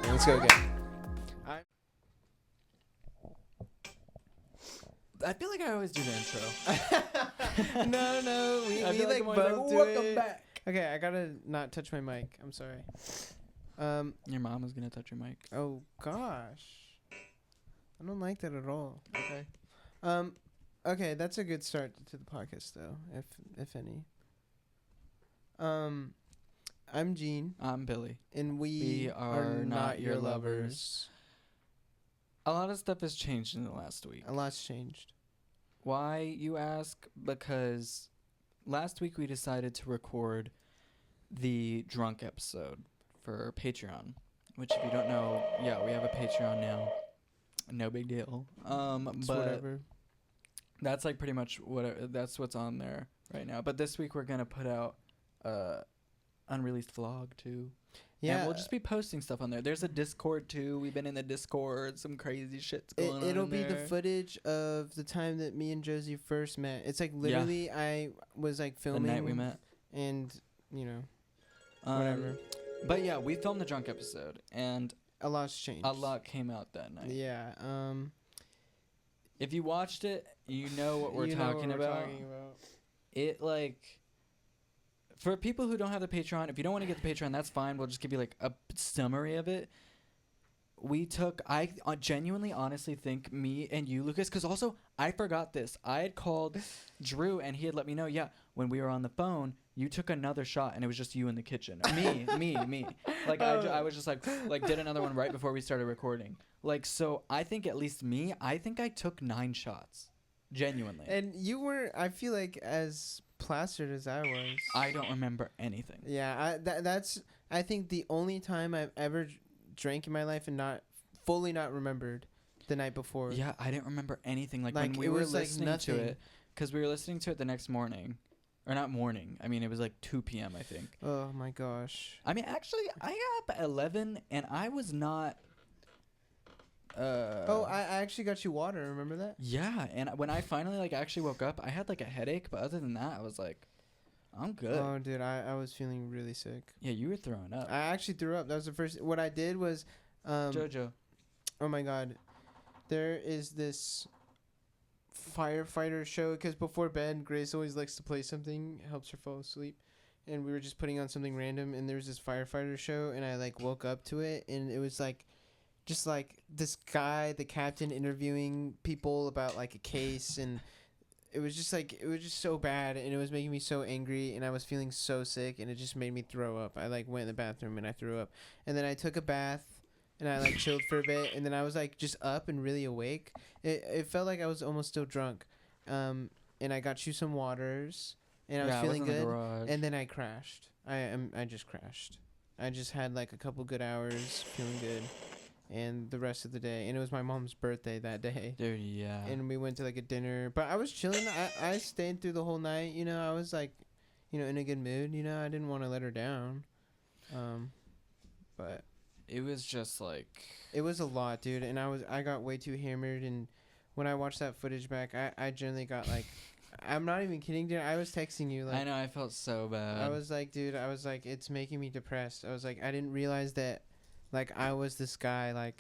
Let's go again. I feel like I always do the intro. No, we like both do welcome it. back. Okay, I gotta not touch my mic. I'm sorry. Your mom is gonna touch your mic. Oh gosh, I don't like that at all. Okay. Okay, that's a good start to the podcast though, if any. I'm Gene, I'm Billy. and we are not your lovers. A lot of stuff has changed in the last week. A lot's changed. Why, you ask? Because last week we decided to record the drunk episode for Patreon, which, if you don't know, yeah, we have a Patreon now. No big deal. It's but whatever. that's like pretty much that's what's on there right now. But this week we're gonna put out unreleased vlog too. Yeah, and we'll just be posting stuff on there. There's a Discord too. We've been in the Discord. Some crazy shit's going on. It'll be there. the footage of the time that me and Josie first met. It's like literally I was like filming the night we met, and whatever. But yeah, we filmed the drunk episode, and A lot's changed. a lot came out that night. Yeah. If you watched it, you know what we're talking about. It like. For people who don't have the Patreon, if you don't want to get the Patreon, that's fine. We'll just give you like a summary of it. I genuinely, honestly think me and you, Lucas, because also I forgot this. I had called Drew and he had let me know, yeah, when we were on the phone, you took another shot and it was just you in the kitchen. Me. Like I was just like did another one right before we started recording. Like, so I think at least me, I think I took 9 shots. Genuinely. And you were, I feel like, as plastered as I was. I don't remember anything. Yeah, that's I think the only time I've ever drank in my life and not remembered the night before. Yeah, I didn't remember anything. Like when we were listening to it, because we were listening to it the next morning. Or not morning. I mean, it was like 2 p.m., I think. Oh, my gosh. I mean, actually, I got up at 11, and I was not... I actually got you water. Remember that? Yeah, and when I finally actually woke up, I had a headache, but other than that, I was like, I'm good. Oh, dude, I was feeling really sick. Yeah, you were throwing up. I actually threw up. That was the first. What I did was, Jojo. Oh my God, there is this firefighter show because before bed, Grace always likes to play something, helps her fall asleep, and we were just putting on something random, and there was this firefighter show, and I woke up to it, and it was just this guy, the captain, interviewing people about a case, and it was just so bad, and it was making me so angry, and I was feeling so sick, and it just made me throw up. I went in the bathroom and I threw up, and then I took a bath, and I chilled for a bit, and then I was just up and really awake. It felt like I was almost still drunk, and I got you some waters, and I was feeling good, and then I crashed. I just crashed. I just had a couple good hours feeling good. And the rest of the day, and it was my mom's birthday that day. Dude, yeah. And we went to a dinner, but I was chilling. I stayed through the whole night. I was in a good mood. I didn't want to let her down. But it was just it was a lot, dude. And I got way too hammered. And when I watched that footage back, I generally got I'm not even kidding, dude. I was texting you I know, I felt so bad. I was dude, it's making me depressed. I was I didn't realize that. I was this guy,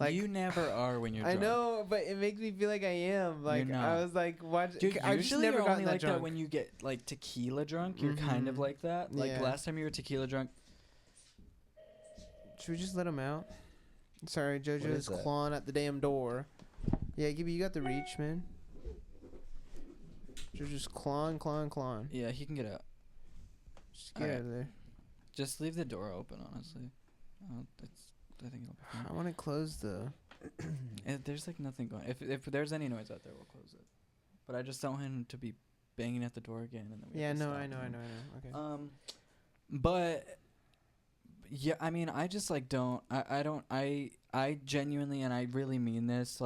you never are when you're drunk. I know, but it makes me feel like I am. You're not. I was what? Dude, I usually never you're gotten only that that when you get tequila drunk. You're kind of Mhm. like that. Yeah. Last time you were tequila drunk. Should we just let him out? Sorry, What is JoJo's that? clawing at the damn door. Yeah, Gibby, you got the reach, man. JoJo's clawing. Yeah, he can get out. Just get out of there. Just leave the door open, honestly. I think it'll be fine. I want to close the... There's nothing going. If there's any noise out there, we'll close it. But I just don't want him to be banging at the door again, and then we have to stop I know. him. Okay. But yeah, I mean, I just don't. I genuinely, and I really mean this.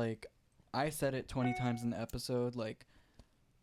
I said it 20 times in the episode, like,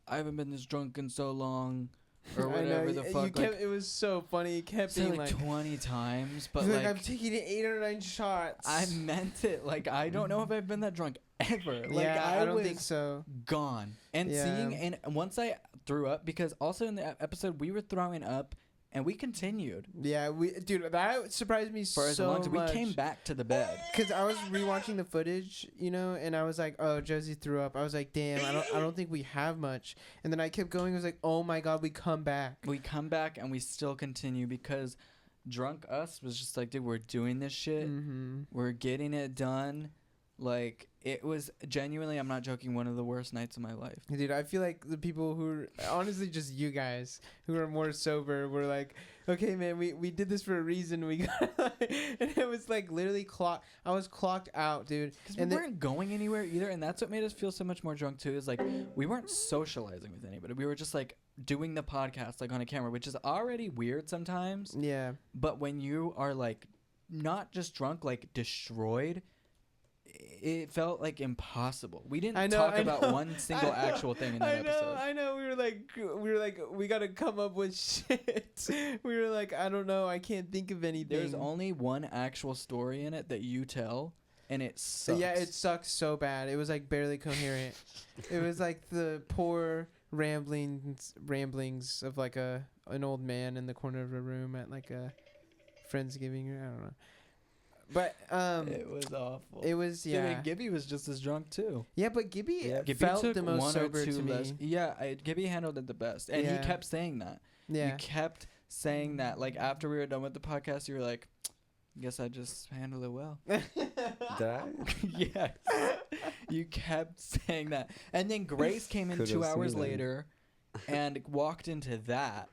I haven't been this drunk in so long, or whatever the fuck. It was so funny. You kept being like 20 times, but like I'm taking 8 or 9 shots. I meant it. Like, I don't know if I've been that drunk ever. Like, yeah, I don't think so. Gone. And and once I threw up, because also in the episode we were throwing up. And we continued. Yeah, dude, that surprised me so much. For as long as we came back to the bed. Because I was rewatching the footage, you know, and I was like, oh, Josie threw up. I was like, damn, I don't think we have much. And then I kept going. I was like, oh my God, we come back. We come back and we still continue because drunk us was just like, dude, we're doing this shit. Mm-hmm. We're getting it done. Like, it was genuinely, I'm not joking, one of the worst nights of my life. Dude, I feel like the people who are, honestly, just you guys who are more sober were like, okay, man, we did this for a reason. We got, and it was like literally I was clocked out, dude. Because we weren't going anywhere either. And that's what made us feel so much more drunk, too, is like, we weren't socializing with anybody. We were just like doing the podcast like on a camera, which is already weird sometimes. Yeah. But when you are like not just drunk, like destroyed, it felt like impossible. We didn't talk about one single actual thing in that episode. I know. We were like, we gotta come up with shit. We were like, I don't know. I can't think of anything. There's only one actual story in it that you tell, and it sucks. Yeah, it sucks so bad. It was like barely coherent. It was like the poor ramblings of like an old man in the corner of a room at like a Friendsgiving. I don't know. But it was awful. It was Dude, Gibby was just as drunk too. Yeah, but Gibby felt took the most sober to me. Gibby handled it the best, and he kept saying that. Yeah, you kept saying that. Like after we were done with the podcast, you were like, I "Guess I just handled it well." Did I? Yes. You kept saying that, and then Grace came in 2 hours later, and walked into that.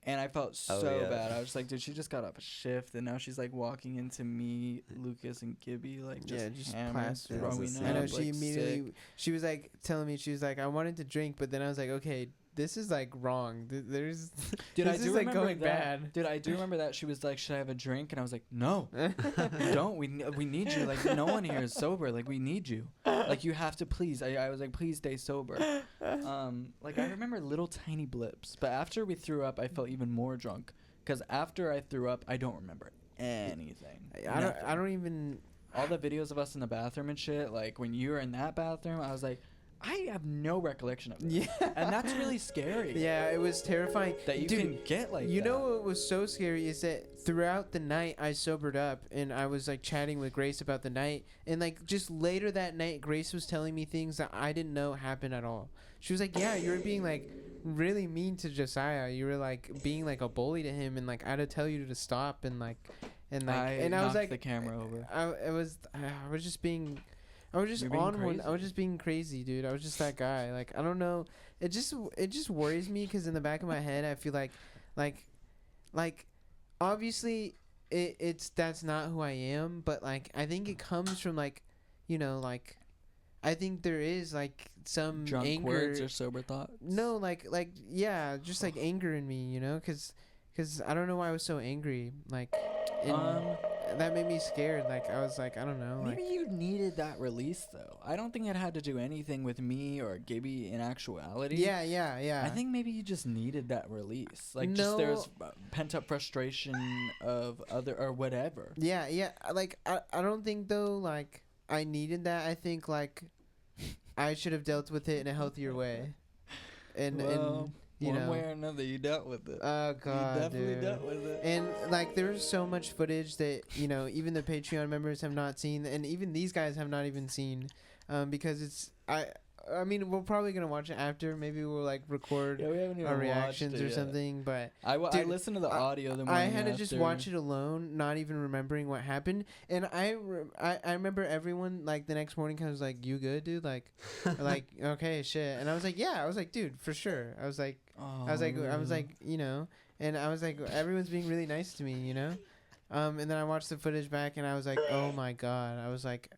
And I felt so bad. I was like, dude, she just got off a shift, and now she's like walking into me, Lucas, and Gibby, like just plastered. I know she immediately. She was like telling me, she was like, I wanted to drink, but then I was like, okay, this is like wrong. There's, dude, this is like going bad. Dude, I do remember that she was like, should I have a drink? And I was like, no, don't. We need you. Like no one here is sober. Like we need you. Like you have to please. I was like, please stay sober. Like I remember little tiny blips, but after we threw up, I felt even more drunk. Cause after I threw up, I don't remember anything. I don't even. All the videos of us in the bathroom and shit. Like when you were in that bathroom, I was like, I have no recollection of it. Yeah. And that's really scary. Yeah, it was terrifying. That you can get like you know what was so scary is that throughout the night I sobered up and I was like chatting with Grace about the night. And like just later that night, Grace was telling me things that I didn't know happened at all. She was like, yeah, you were being like really mean to Josiah. You were like being like a bully to him and like I had to tell you to stop and I was like the camera over. I was just being I was just on one. I was just being crazy, dude. I was just that guy. Like I don't know. It just worries me because in the back of my head I feel like obviously that's not who I am. But like I think it comes from like, you know, like I think there is like some drunk anger. Words or sober thoughts. No, like yeah, just like anger in me, you know, because I don't know why I was so angry. Like. That made me scared. Like I was like, I don't know. Maybe you needed that release though. I don't think it had to do anything with me or Gibby in actuality. Yeah. I think maybe you just needed that release. Like just there's pent up frustration of other or whatever. Yeah. Like I don't think though. Like I needed that. I think like I should have dealt with it in a healthier way. And one way or another, you dealt with it. Oh God, you definitely dealt with it. And like, there's so much footage that even the Patreon members have not seen, and even these guys have not even seen, because it's I mean, we're probably gonna watch it after. Maybe we'll like record our reactions or something. But I listened to the audio. The morning I had to just watch it alone, not even remembering what happened. And I remember everyone like the next morning kind of was like, "You good, dude?" Like, like okay, shit. And I was like, "Yeah." I was like, "Dude, for sure." I was like, you know, and I was like, everyone's being really nice to me, you know. And then I watched the footage back and I was like, oh my God.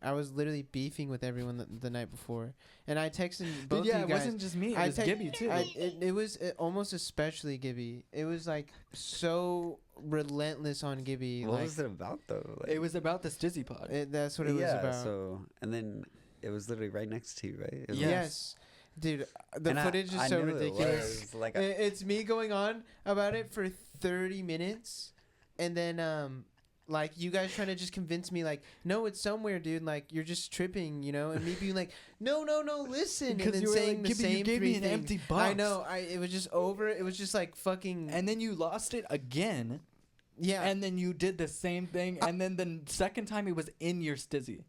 I was literally beefing with everyone the night before. And I texted both you guys. Yeah, it wasn't just me. It was Gibby too. It was almost especially Gibby. It was like so relentless on Gibby. What was it about though? It was about this Dizzy pod. That's what it was about. So, and then it was literally right next to you, right? It was Yes. Dude, the and footage I is so knew ridiculous. It was like It's me going on about it for 30 minutes, and then like you guys trying to just convince me like, no, it's somewhere, dude. Like you're just tripping, you know, and me being like, no, listen, and then you were saying like, the same you gave three me an things. empty box. I know. It was just over. It was just like fucking. And then you lost it again. Yeah. And then you did the same thing. And then the second time it was in your stizzy.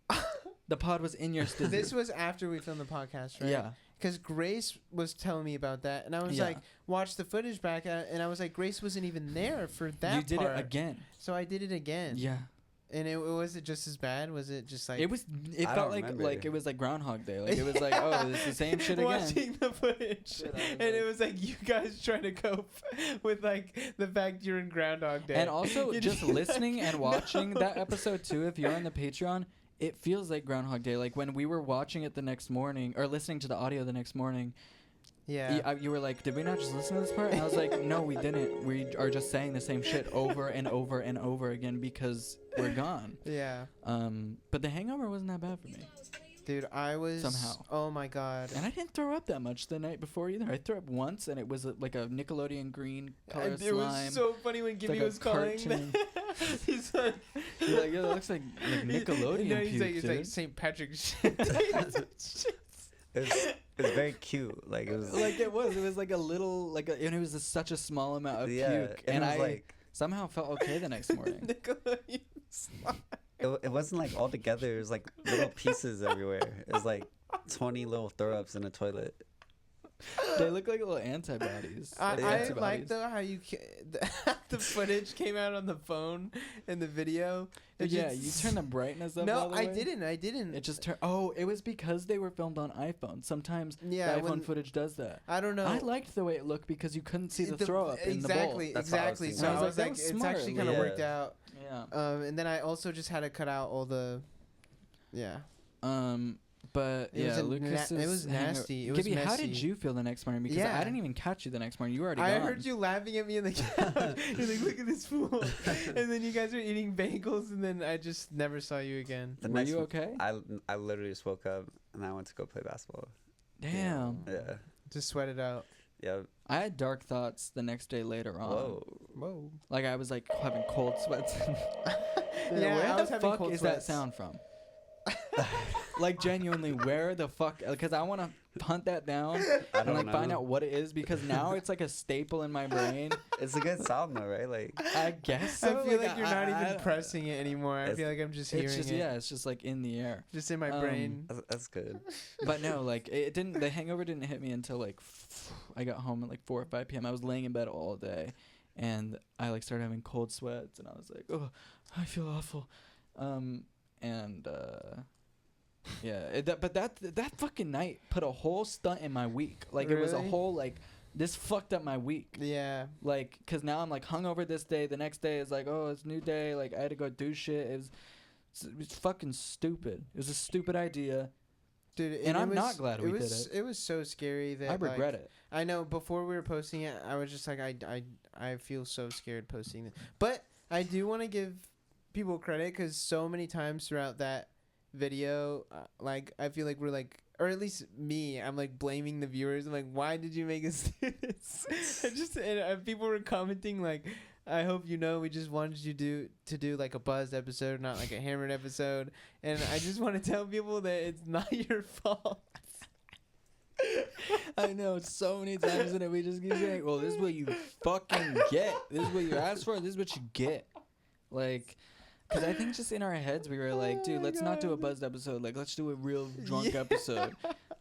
The pod was in your stizzy. This was after we filmed the podcast, right? Yeah. Because Grace was telling me about that, and I was like, watch the footage back, and I was like, Grace wasn't even there for that. You did part. it again. So I did it again. Yeah. And was it just as bad? Was it just like It was. It I felt don't remember. like it was like Groundhog Day. Like it was like, oh, it's the same shit again. watching the footage, and it was like you guys trying to cope with like the fact you're in Groundhog Day, And also just listening and watching that episode too. If you're on the Patreon, it feels like Groundhog Day. Like when we were watching it the next morning or listening to the audio the next morning. Yeah. You were like, did we not just listen to this part? And I was like, no, we didn't. We are just saying the same shit over and over and over again because we're gone. Yeah. But The Hangover wasn't that bad for me. Dude, I was Somehow. Oh my god. And I didn't throw up that much the night before either. I threw up once, and it was like a Nickelodeon green color slime. It was so funny when Gibby like a was calling. cartoon. He's like, You're like, yo, that looks like Nickelodeon. No, he's puke, like dude. St. Patrick's shit. it was very cute. Like it was Like it was like a little and it was such a small amount of puke, and and it was I like somehow felt okay the next morning. Nickelodeon slime. it wasn't like all together. It was like little pieces everywhere. It was like 20 little throw ups in a toilet. They look like little antibodies. I Antibodies. like though how the footage came out on the phone and the video. Yeah, you turn the brightness up. No, all the I way. didn't. It just turned. Oh, it was because they were filmed on iPhone. Sometimes Yeah, the when- iPhone footage does that. I don't know. I liked the way it looked because you couldn't see the throw up in the bowl. Exactly, That's what I was exactly. thinking. So I I was was like, like, that was it's smart. actually kind of Yeah. worked out. Yeah. And then I also just had to cut out all the, yeah. But It was yeah, a Lucas. it was nasty. It was Gibby, how did messy. you feel the next morning? Because Yeah. I didn't even catch you the next morning. You were already I gone. heard you laughing at me in the couch. You're like, look at this fool. And then you guys were eating bagels, and then I just never saw you again. The Were next you one- okay? I literally just woke up and I went to go play basketball. Damn. Yeah. Just sweat it out. Yeah. I had dark thoughts the next day later on. Whoa. Like I was like having cold sweats. Yeah, where I the was having fuck cold is sweats. that sound from? Like genuinely, where the fuck? Because I want to hunt that down I and don't like know. find out what it is because now it's like a staple in my brain. It's a good sound though, right? Like I guess so. I feel like you're not I- even pressing it anymore. I It's- feel like I'm just hearing It's just it. it's just like in the air. Just in my brain. that's good. But no, like it didn't. The hangover didn't hit me until like I got home at like 4 or 5 p.m. I was laying in bed all day, and I like started having cold sweats, and I was like, oh, I feel awful, yeah. But that fucking night put a whole stunt in my week. Like it was a Really? whole like this fucked up my week. Yeah. Like, cause now I'm like hungover this day. The next day is like, oh, it's a new day. Like I had to go do shit. It was fucking stupid. It was a stupid idea. Dude, And I'm was- not glad we did was, it. It was so scary that I regret like, it. I know before we were posting it, I was just like, I feel so scared posting it. But I do want to give people credit because so many times throughout that video, like I feel like we're like, or at least me, I'm like blaming the viewers. I'm like, why did you make us do this? And people were commenting like, I hope you know we just wanted you to do like a buzzed episode, not like a hammered episode. And I just want to tell people that it's not your fault. I know so many times in it we just keep saying, well, this is what you fucking get. This is what you asked for. This is what you get. Like, because I think just in our heads we were like, dude, let's not do a buzzed episode. Like, let's do a real drunk episode.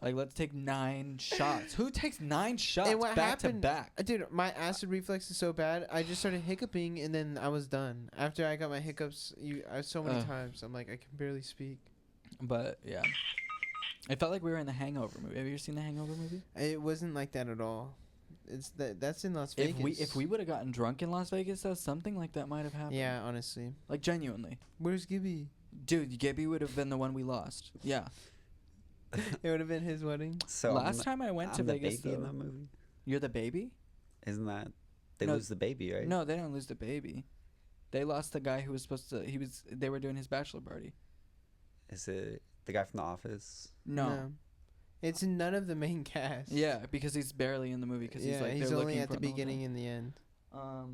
Like, let's take 9 shots. Who takes 9 shots And what back to happened, back? Dude, my acid reflux is so bad. I just started hiccuping and then I was done. After I got my hiccups, so many times, I'm like, I can barely speak. But yeah, it felt like we were in the Hangover movie. Have you ever seen the Hangover movie? It wasn't like that at all. That's in Las Vegas. If we would have gotten drunk in Las Vegas, though, something like that might have happened. Yeah, honestly. Like genuinely, Where's Gibby? dude, Gibby would have been the one we lost. Yeah. It would have been his wedding. So Last time I went to I'm the Vegas, baby in though, that movie. you're the baby. Isn't that they No, lose the baby, right? No, they don't lose the baby. They lost the guy who was supposed to. They were doing his bachelor party. Is it The guy from The Office. No. It's none of the main cast. Yeah, because he's barely in the movie. Because yeah, he's he's they're only looking at for the him whole beginning time. and the end.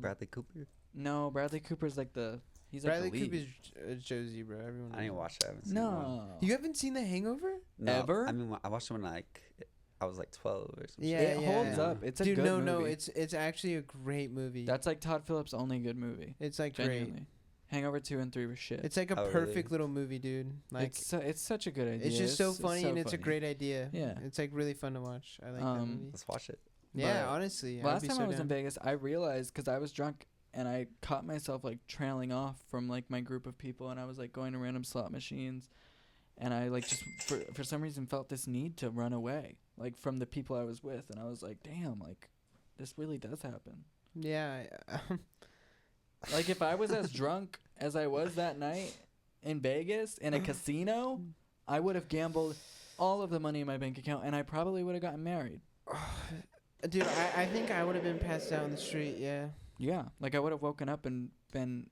Bradley Cooper. No, Bradley Cooper's like the. He's like Bradley the lead. Cooper's Josie, bro. Everyone. I didn't knows watch it. I haven't seen one. No. You haven't seen The Hangover? No, Ever? I mean, I watched it when I was like 12 or something. Yeah, it yeah. holds up. It's a Dude, good movie. no, it's actually a great movie. That's like Todd Phillips' only good movie. It's like Genuinely. great. Hangover 2 and 3 were shit. It's like a Oh, perfect really? little movie, dude. Like it's such a good idea. it's just so funny so and it's a funny. great idea. Yeah. It's like really fun to watch. I like that movie. Let's watch it. Yeah, But honestly. Last time so I was in down. Vegas, I realized because I was drunk and I caught myself like trailing off from like my group of people, and I was like going to random slot machines, and I like just for some reason felt this need to run away like from the people I was with, and I was like, damn, like this really does happen. Yeah. Like if I was as drunk as I was that night in Vegas in a casino, I would have gambled all of the money in my bank account, and I probably would have gotten married. Dude, I think I would have been passed out on the street, yeah. Yeah, like I would have woken up and been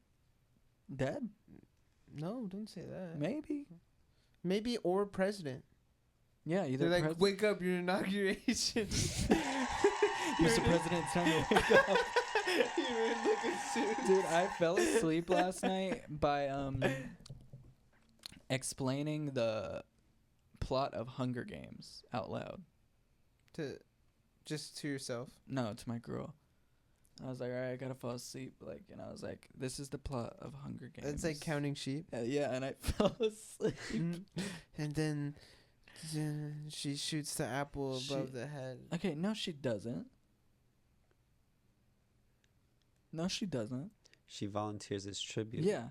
dead. No, don't say that. Maybe. Maybe or president. Yeah, either. They're like, wake up, your inauguration. Mr. President, it's time to wake up. You're in like a suit. Dude, I fell asleep last night by explaining the plot of Hunger Games out loud. Just to yourself. No, to my girl. I was like, all right, I gotta fall asleep. Like, and I was like, this is the plot of Hunger Games. It's like counting sheep. Yeah, and I fell asleep. And then she shoots the apple above the head. Okay, no, she doesn't. No, she doesn't. She volunteers as tribute. Yeah.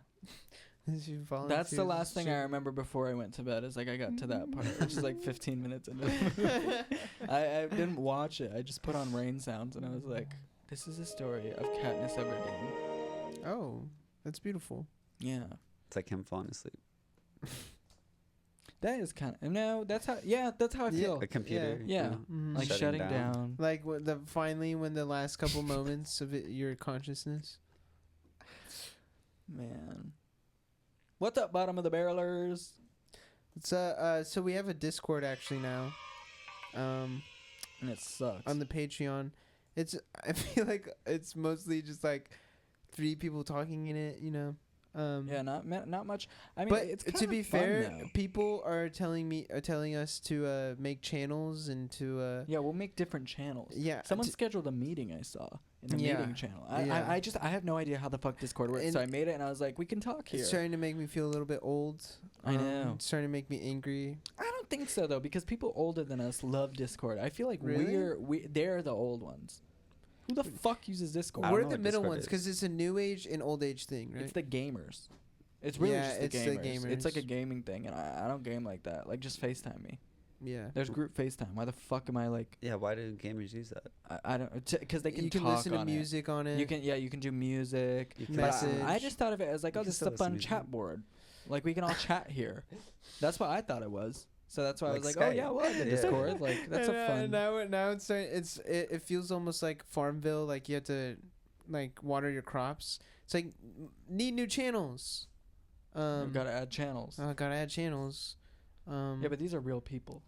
That's the last thing I I remember before I went to bed. Is like I got to that part, which is like 15 minutes into the movie. I didn't watch it. I just put on rain sounds, and I was like, "This is a story of Katniss Everdeen." Oh, that's beautiful. Yeah, It's like him falling asleep. that is kind of no. That's how. Yeah, that's how I feel. A computer. Yeah. You know? Mhm. Like Shutting shutting down. down. Like finally when the last couple moments of your consciousness. Man, what's up, bottom of the barrelers? It's so we have a Discord actually now. And it sucks. On the Patreon. I feel like it's mostly just like 3 people talking in it, you know. Yeah, not much. I mean, but it's to be fun, fair, though. people are telling us to make channels and to Yeah, we'll make different channels. yeah. Someone scheduled a meeting I saw in the Yeah. meeting channel. Yeah. I have no idea how the fuck Discord works, And so I made it and I was like, we can talk here. It's starting to make me feel a little bit old. I know. It's starting to make me angry. I don't think so though, because people older than us love Discord. I feel like Really? they're the old ones. Who the fuck uses Discord? I don't We're know the what middle Discord ones is. because it's a new age and old age thing, right? It's the gamers. It's really Yeah, just the it's gamers. the It's like a gamers. gaming thing, and I don't game like that. Like, just FaceTime me. Yeah. There's group FaceTime. Why the fuck am I like? Yeah, why do gamers use that? I don't, because they can you can talk listen to on music on it. it. You can do music. You can But Message. I just thought of it as like, You oh, can this is still a listen fun to music. chat board. Like, we can all chat here. That's what I thought it was. So that's why I Like was like, oh Skype. yeah, well, I get Yeah. Discord. Like, that's a fun. Now it's starting. It feels almost like Farmville. Like you have to like water your crops. It's like need new channels. We've got to add channels. Gotta add channels. Yeah, but these are real people.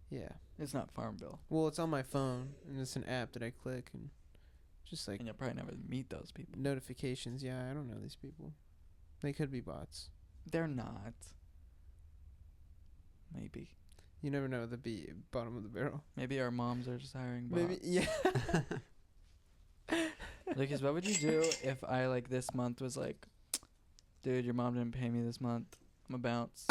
yeah. It's not Farmville. Well, it's on my phone and it's an app that I click and just like And you'll probably never meet those people. notifications. Yeah, I don't know these people. They could be bots. They're not. Maybe. You never know the bottom of the barrel. Maybe our moms are just hiring bots. Maybe yeah. Lucas, what would you do if I, like, this month was like, dude, your mom didn't pay me this month. I'm a bounce.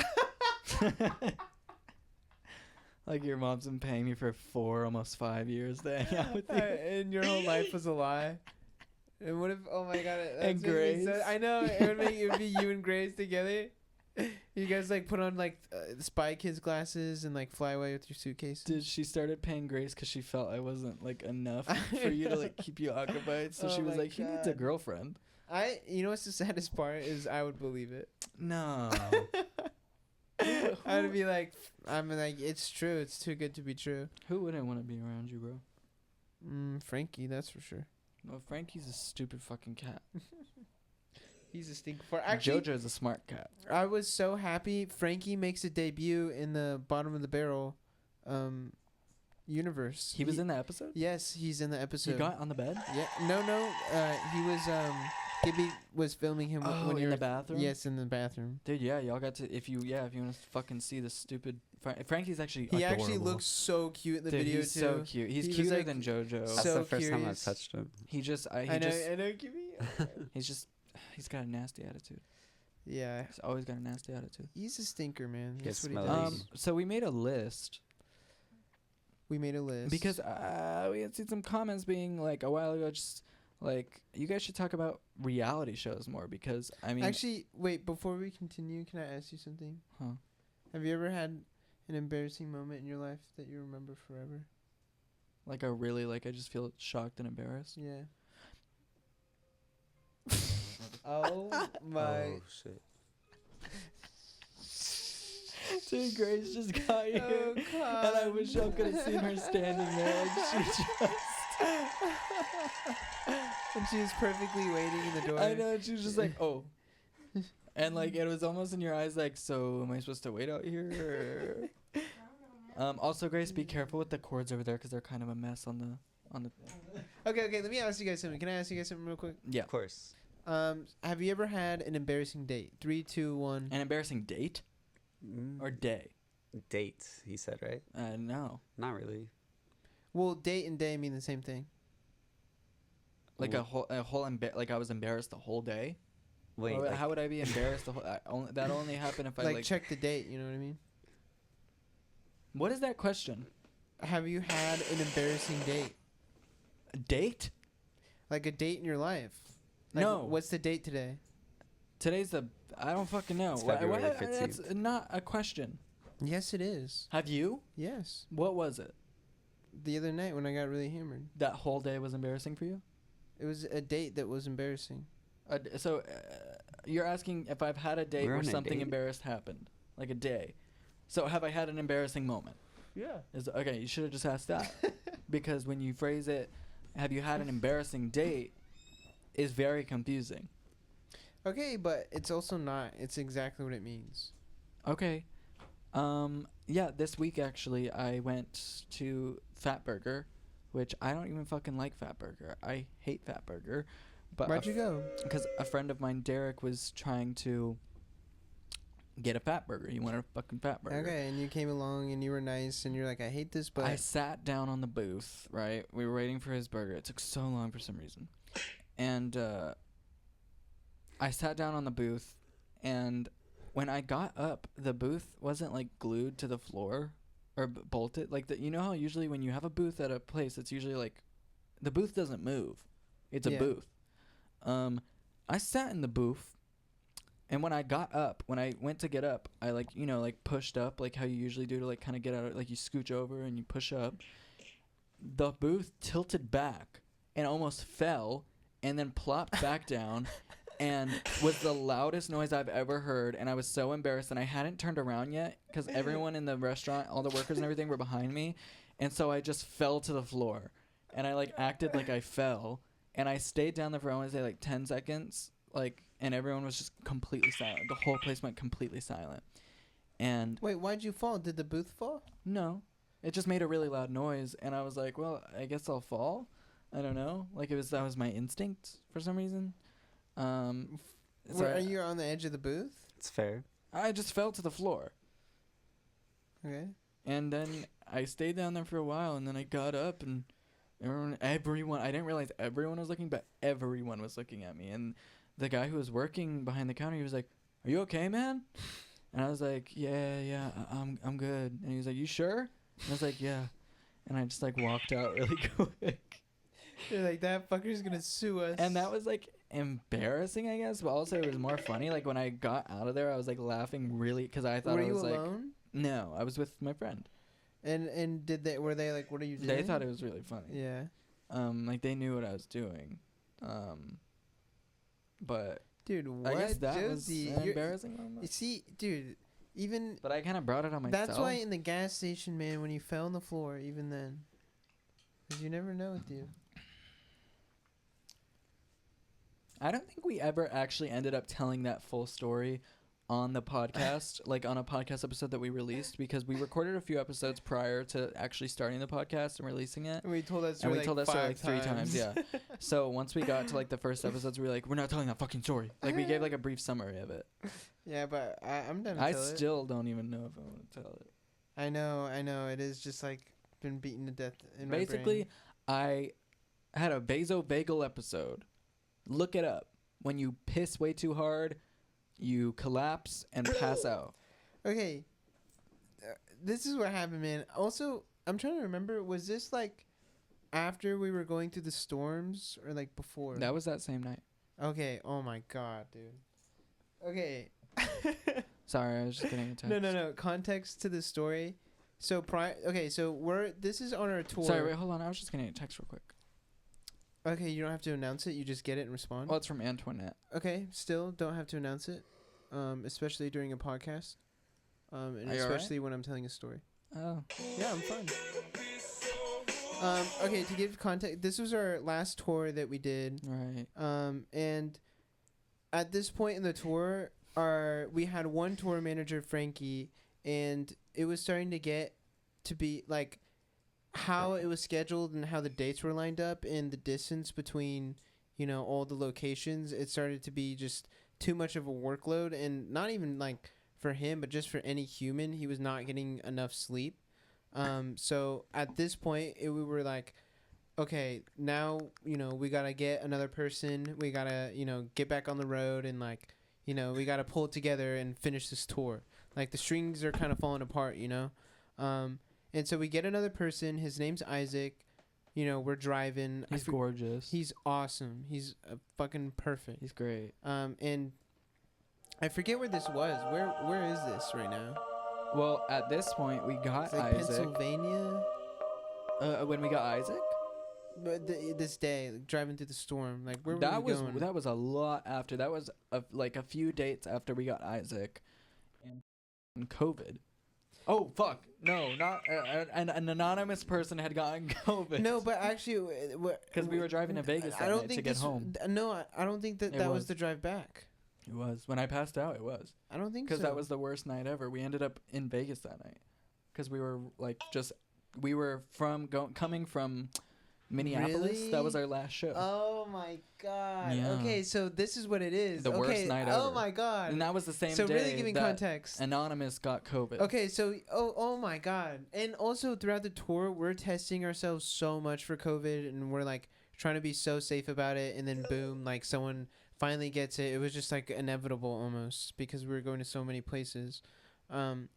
Like, your mom's been paying me for 4, almost 5 years to hang out with you. And your whole life was a lie. And what if? Oh my god! And Grace. I know it would be you and Grace together. You guys like put on like Spy Kids glasses and like fly away with your suitcase. Dude, she started paying Grace because she felt I wasn't, like, enough for you to, like, keep you occupied. So Oh she was my like, he needs a God. girlfriend. You know what's the saddest part is I would believe it. No. I would be like, it's true. It's too good to be true. Who wouldn't want to be around you, bro? Frankie, that's for sure. Well, Frankie's a stupid fucking cat. He's a stink fart. Actually, JoJo's a smart cat. I was so happy. Frankie makes a debut in the bottom of the barrel, universe. He was in the episode. Yes, he's in the episode. He got on the bed. Yeah. No. He was Gibby was filming him when he in was the bathroom. Yes, in the bathroom. Dude, yeah, y'all got to if you want to fucking see the stupid Frankie's actually He adorable. actually looks so cute in the Dude, video he's too. so cute. He's He was, cuter like, than JoJo. That's so the first time I curious. touched him. He just I know, Gibby. he's got a nasty attitude. Yeah, He's always got a nasty attitude. he's a stinker, man. Gets That's what he smelly. does. So we made a list We made a list because we had seen some comments being like a while ago, just like you guys should talk about reality shows more because I mean, Actually, wait. Before we continue, can I ask you something? huh? Have you ever had an embarrassing moment in your life that you remember forever? Like I just feel shocked and embarrassed. Yeah. Oh my! Oh shit. Dude, Grace just got here, Oh, and I wish y'all could have seen her standing there. Like she just. And she was perfectly waiting in the door. I know. She was just like, oh. And like it was almost in your eyes, like, so am I supposed to wait out here? Or? Also, Grace, be careful with the cords over there because they're kind of a mess on the. Okay. Let me ask you guys something. Can I ask you guys something real quick? Yeah. Of course. Have you ever had an embarrassing date? 3, 2, 1. An embarrassing date or day? Date, he said, right? No. Not really. Well, date and day mean the same thing. Like a whole like I was embarrassed the whole day. Wait, Or like, how would I be embarrassed the whole? That only happened if I Like like. check the date. You know what I mean? What is that question? Have you had an embarrassing date? A date? Like a date in your life? Like, No. What's the date today? Today's the. I don't fucking know. It's February That's 15th. not a question. Yes, it is. Have you? Yes. What was it? The other night when I got really hammered. That whole day was embarrassing for you? It was a date that was embarrassing. So you're asking if I've had a date We're where on a something date? embarrassed happened, like a day. So have I had an embarrassing moment? Yeah. Okay, you should have just asked that. Because when you phrase it, have you had an embarrassing date, is very confusing. Okay, but it's also not. It's exactly what it means. Okay. Yeah, this week actually I went to Fat Burger, which I don't even fucking like Fat Burger. I hate Fat Burger. But Where'd you go? Because a friend of mine, Derek, was trying to get a Fat Burger. He wanted a fucking Fat Burger. Okay, and you came along and you were nice and you're like, I hate this, but I sat down on the booth, right? We were waiting for his burger. It took so long for some reason. And I sat down on the booth, and when I got up, the booth wasn't, like, glued to the floor or bolted. Like, you know how usually when you have a booth at a place, it's usually, like, the booth doesn't move. It's a booth. I sat in the booth, and when I got up, when I went to get up, I, like, you know, like, pushed up, like how you usually do to, like, kind of get out, like, you scooch over and you push up. The booth tilted back and almost fell and then plopped back down and was the loudest noise I've ever heard, and I was so embarrassed, and I hadn't turned around yet because everyone in the restaurant, all the workers and everything were behind me, and so I just fell to the floor, and I, like, acted like I fell. And I stayed down there for, I want to say, like, 10 seconds, like, and everyone was just completely silent. The whole place went completely silent. And Wait, why'd you fall? Did the booth fall? no, it just made a really loud noise, and I was like, well, I guess I'll fall. I don't know. Like, that was my instinct for some reason. So Are you on the edge of the booth? It's fair. I just fell to the floor. Okay. And then I stayed down there for a while, and then I got up, and everyone, I didn't realize everyone was looking, but everyone was looking at me. And the guy who was working behind the counter, he was like, "Are you okay, man?" And I was like, yeah, I'm good. And he was like, "You sure?" And I was like, "Yeah." And I just, like, walked out really quick. You're like, that fucker's gonna sue us. And that was, like, embarrassing, I guess, but also it was more funny. Like, when I got out of there, I was, like, laughing really, because I thought Were I was, you like... alone? No, I was with my friend. And were they like, what are you doing? They thought it was really funny. Yeah. Like, they knew what I was doing. But Dude, what? I guess that was Josie, an embarrassing moment. You see, dude, even... But I kind of brought it on myself. That's why in the gas station, man, when you fell on the floor, even then. Because you never know with you. I don't think we ever actually ended up telling that full story on the podcast, like on a podcast episode that we released, because we recorded a few episodes prior to actually starting the podcast and releasing it. And we told that story like 3 times, yeah. So once we got to like the first episodes, we were like, we're not telling that fucking story. Like we gave like a brief summary of it. Yeah, but I'm done. I still don't even know if I want to tell it. I know. It is just like been beaten to death in Basically, my brain. I had a vasovagal episode. Look it up. When you piss way too hard, you collapse and pass out. Okay. This is what happened, man. Also, I'm trying to remember, was this like after we were going through the storms or like before? That was that same night. Okay. Oh my god, dude. Okay. Sorry, I was just getting a text. No. Context to the story. So this is on our tour. Sorry, wait, hold on. I was just getting a text real quick. Okay, you don't have to announce it. You just get it and respond. Well, it's from Antoinette. Okay, still don't have to announce it, especially during a podcast, and especially when I'm telling a story. Oh. Yeah, I'm fine. Okay, to give context, this was our last tour that we did. Right. And at this point in the tour, we had one tour manager, Frankie, and it was starting to get to be like how it was scheduled and how the dates were lined up and the distance between, all the locations. It started to be just too much of a workload, and not even like for him, but just for any human. He was not getting enough sleep. So at this point, we were like, okay, now, we got to get another person. We got to, get back on the road and like, we got to pull it together and finish this tour. Like the strings are kind of falling apart, and so we get another person. His name's Isaac. We're driving. He's gorgeous. He's awesome. He's fucking perfect. He's great. And I forget where this was. Where is this right now? Well, at this point, we got like Isaac. Pennsylvania. When we got Isaac? But this day, like, driving through the storm. Like where were we going? That was a lot after. That was like a few dates after we got Isaac, and COVID. Oh fuck! No, not an anonymous person had gotten COVID. No, but actually, because we were driving to Vegas that night to get home. No, I don't think that was the drive back. It was when I passed out. It was. I don't think so. Because that was the worst night ever. We ended up in Vegas that night because we were coming from Minneapolis. Really? That was our last show. Oh my god. Yeah. Okay, so this is what it is. The worst night ever. Oh my god. And that was the same day. So really giving that context. Anonymous got COVID. Okay, so oh my god. And also throughout the tour, we're testing ourselves so much for COVID, and we're like trying to be so safe about it, and then boom, like someone finally gets it. It was just like inevitable almost because we were going to so many places. And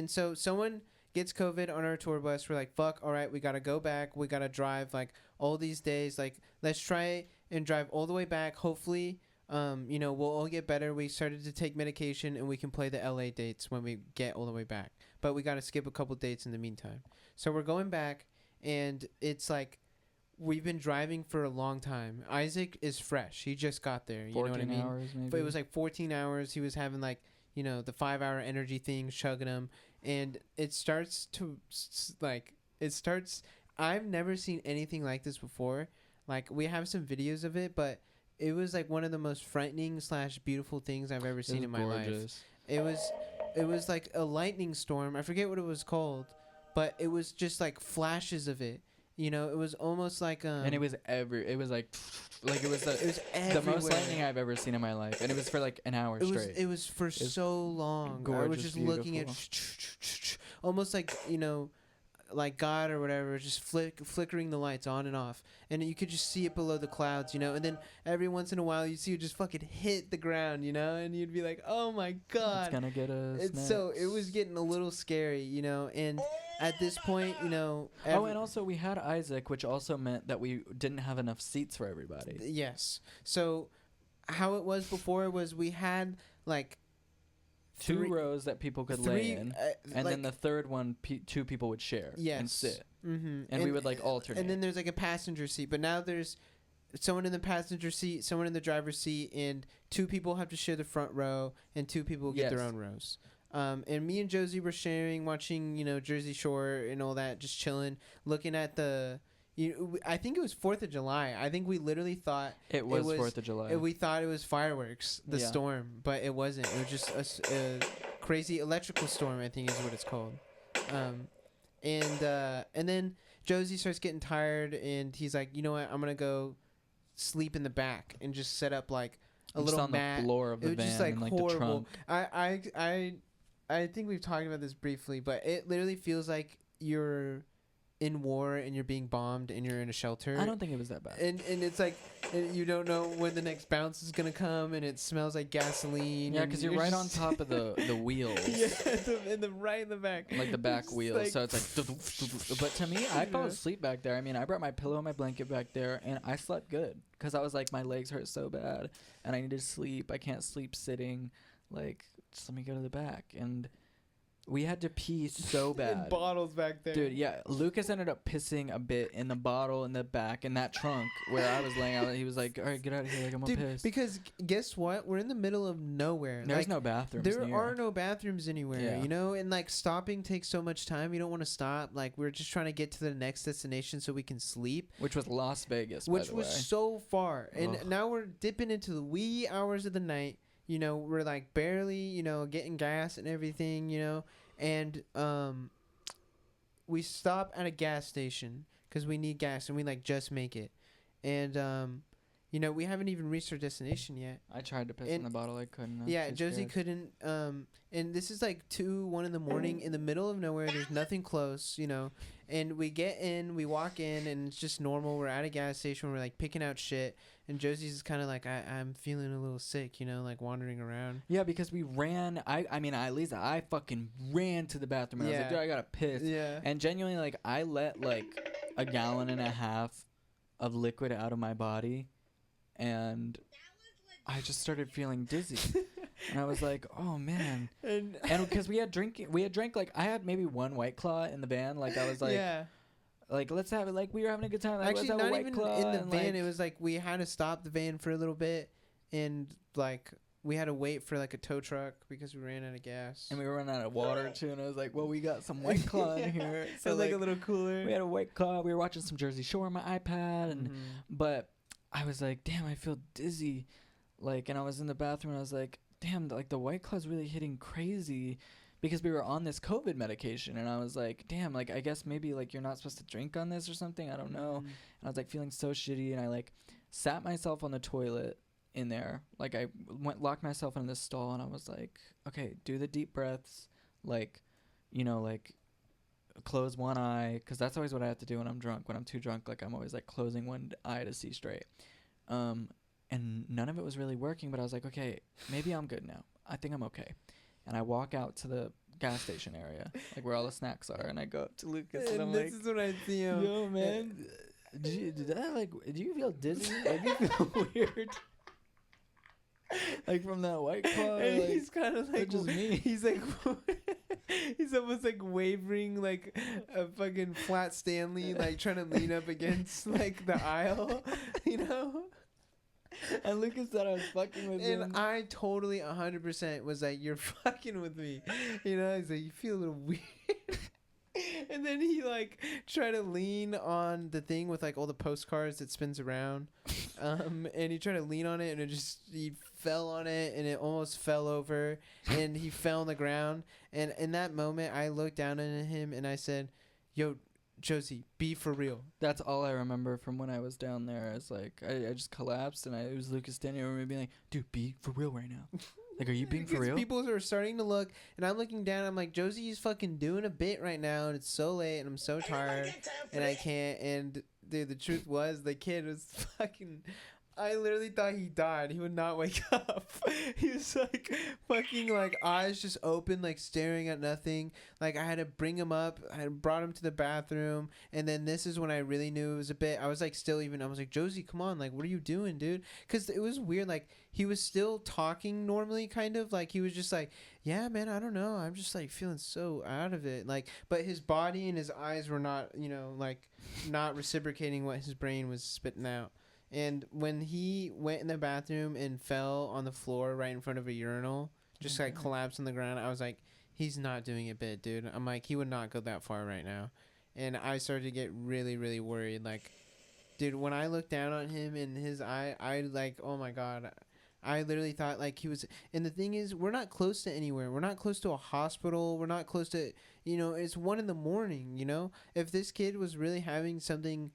so someone gets COVID on our tour bus. We're like, fuck, all right, we got to go back. We got to drive like all these days. Like, let's try and drive all the way back. Hopefully, we'll all get better. We started to take medication and we can play the LA dates when we get all the way back. But we got to skip a couple dates in the meantime. So we're going back, and it's like we've been driving for a long time. Isaac is fresh. He just got there. You know what I mean? 14 hours maybe. But it was like 14 hours. He was having like, the 5-hour energy thing, chugging them. And it starts to I've never seen anything like this before. Like, we have some videos of it, but it was like one of the most frightening / beautiful things I've ever seen in my life. It was like a lightning storm. I forget what it was called, but it was just like flashes of it. It was almost like and it was it was like it was the most lightning I've ever seen in my life, and it was for like an hour straight. It was for so long. Gorgeous, I was just looking at almost like like God or whatever, just flickering the lights on and off, and you could just see it below the clouds, and then every once in a while you see it just fucking hit the ground, and you'd be like, oh my god, it's gonna get us. So it was getting a little scary, and at this point, and also we had Isaac, which also meant that we didn't have enough seats for everybody. Yes. So how it was before was we had like two rows that people could lay in, and then the third one, two people would share and sit. Mm-hmm. And we would like alternate. And then there's like a passenger seat, but now there's someone in the passenger seat, someone in the driver's seat, and two people have to share the front row, and two people get their own rows. And me and Josie were sharing, watching, Jersey Shore and all that, just chilling, looking at the, I think it was 4th of July. I think we literally thought it was 4th of July. We thought it was fireworks, the storm, but it wasn't. It was just a crazy electrical storm, I think is what it's called. And then Josie starts getting tired, and he's like, you know what? I'm gonna go sleep in the back and just set up like a little on mat. The floor of the van, just like and, like, horrible. The trunk. I think we've talked about this briefly, but it literally feels like you're in war and you're being bombed and you're in a shelter. I don't think it was that bad. And it's like you don't know when the next bounce is gonna come, and it smells like gasoline. Yeah, because you're right on top of the wheels. Yeah, right in the back. Like the back wheels. Like, so it's like. But to me, I fell asleep back there. I mean, I brought my pillow and my blanket back there, and I slept good because I was like, my legs hurt so bad, and I need to sleep. I can't sleep sitting. Like, just let me go to the back. And we had to pee so bad. In bottles back there. Dude, yeah. Lucas ended up pissing a bit in the bottle in the back in that trunk where I was laying out. He was like, all right, get out of here. Like, I'm going to piss. Because guess what? We're in the middle of nowhere. There's like, no bathrooms There near. are no bathrooms anywhere, Yeah. you know? And, like, stopping takes so much time. You don't want to stop. Like, we're just trying to get to the next destination so we can sleep. Which was Las Vegas, Which by the was way. so far. And Ugh. now we're dipping into the wee hours of the night. You know, we're, like, barely, you know, getting gas and everything, you know? And we stop at a gas station because we need gas, and we like just make it. And you know, we haven't even reached our destination yet. I tried to piss in the bottle. I couldn't. Yeah, Josie couldn't. And this is like 1 in the morning in the middle of nowhere. There's nothing close, you know. And we get in, we walk in, and it's just normal. We're at a gas station. We're like picking out shit. And Josie's kind of like, I'm feeling a little sick, you know, like wandering around. Yeah, because we ran. I mean, at least I fucking ran to the bathroom. And I was like, dude, I gotta piss. Yeah. And genuinely, like, I let like 1.5 gallons of liquid out of my body, and I just started feeling dizzy. And I was like, oh man. And because we had drank like, I had maybe 1 White Claw in the van. Like, I was like, yeah. Like, let's have it. Like, we were having a good time. Like, Actually, let's have not a White even Claw, in the and, van. like, It was like we had to stop the van for a little bit, and like we had to wait for like a tow truck because we ran out of gas. and we were running out of water too. And I was like, well, we got some White Claw in here. So like a little cooler. We had a White Claw. We were watching some Jersey Shore on my iPad, and but I was like, damn, I feel dizzy. Like, and I was in the bathroom, and I was like, damn, like the White Claw's really hitting crazy. Because we were on this COVID medication, and I was like, damn, like, I guess maybe, like, you're not supposed to drink on this or something. I don't know. And I was, like, feeling so shitty, and I, like, sat myself on the toilet in there. Like, I locked myself in this stall, and I was like, okay, do the deep breaths. Like, you know, like, close one eye. Because that's always what I have to do when I'm drunk. When I'm too drunk, like, I'm always, like, closing one eye to see straight. And none of it was really working, but I was like, okay, maybe I'm good now. I think I'm okay. And I walk out to the gas station area, like where all the snacks are, and I go up to Lucas, and I'm this like, is what I see him. yo, man, do you feel dizzy? Like, you feel weird? Like, from that White Claw? And Like, he's kind of like, just me. He's like, he's almost like wavering like a fucking flat Stanley, like trying to lean up against like the aisle, you know? And Lucas thought I was fucking with him. And I totally 100% was like, you're fucking with me. You know, he's like, you feel a little weird. And then he like tried to lean on the thing with like all the postcards that spins around. And he tried to lean on it, and he fell on it, and it almost fell over, and he fell on the ground. And in that moment, I looked down at him and I said, yo, Josie, be for real. That's all I remember from when I was down there. It's like, I just collapsed, and it was Lucas standing over me being like, dude, be for real right now. Like, are you being for real? People are starting to look, and I'm looking down. I'm like, Josie's fucking doing a bit right now, and it's so late, and I'm so tired, and I can't. And dude, the truth was, the kid was fucking. I literally thought he died. He would not wake up. He was like fucking like eyes just open, like staring at nothing. Like I had to bring him up. I had brought him to the bathroom, and then this is when I really knew it was a bit. I was like I was like, Josie, come on, like what are you doing, dude? Because it was weird. Like he was still talking normally, kind of like he was just like, yeah, man, I don't know. I'm just like feeling so out of it. Like, but his body and his eyes were not, you know, like not reciprocating what his brain was spitting out. And when he went in the bathroom and fell on the floor right in front of a urinal, just like collapsed on the ground, I was like, he's not doing it bit, dude. I'm like, he would not go that far right now. and I started to get really, really worried. Like, dude, when I looked down on him in his eye, I like, oh my god, I literally thought like he was. And the thing is, we're not close to anywhere. We're not close to a hospital. We're not close to, it's 1 a.m. If this kid was really having something,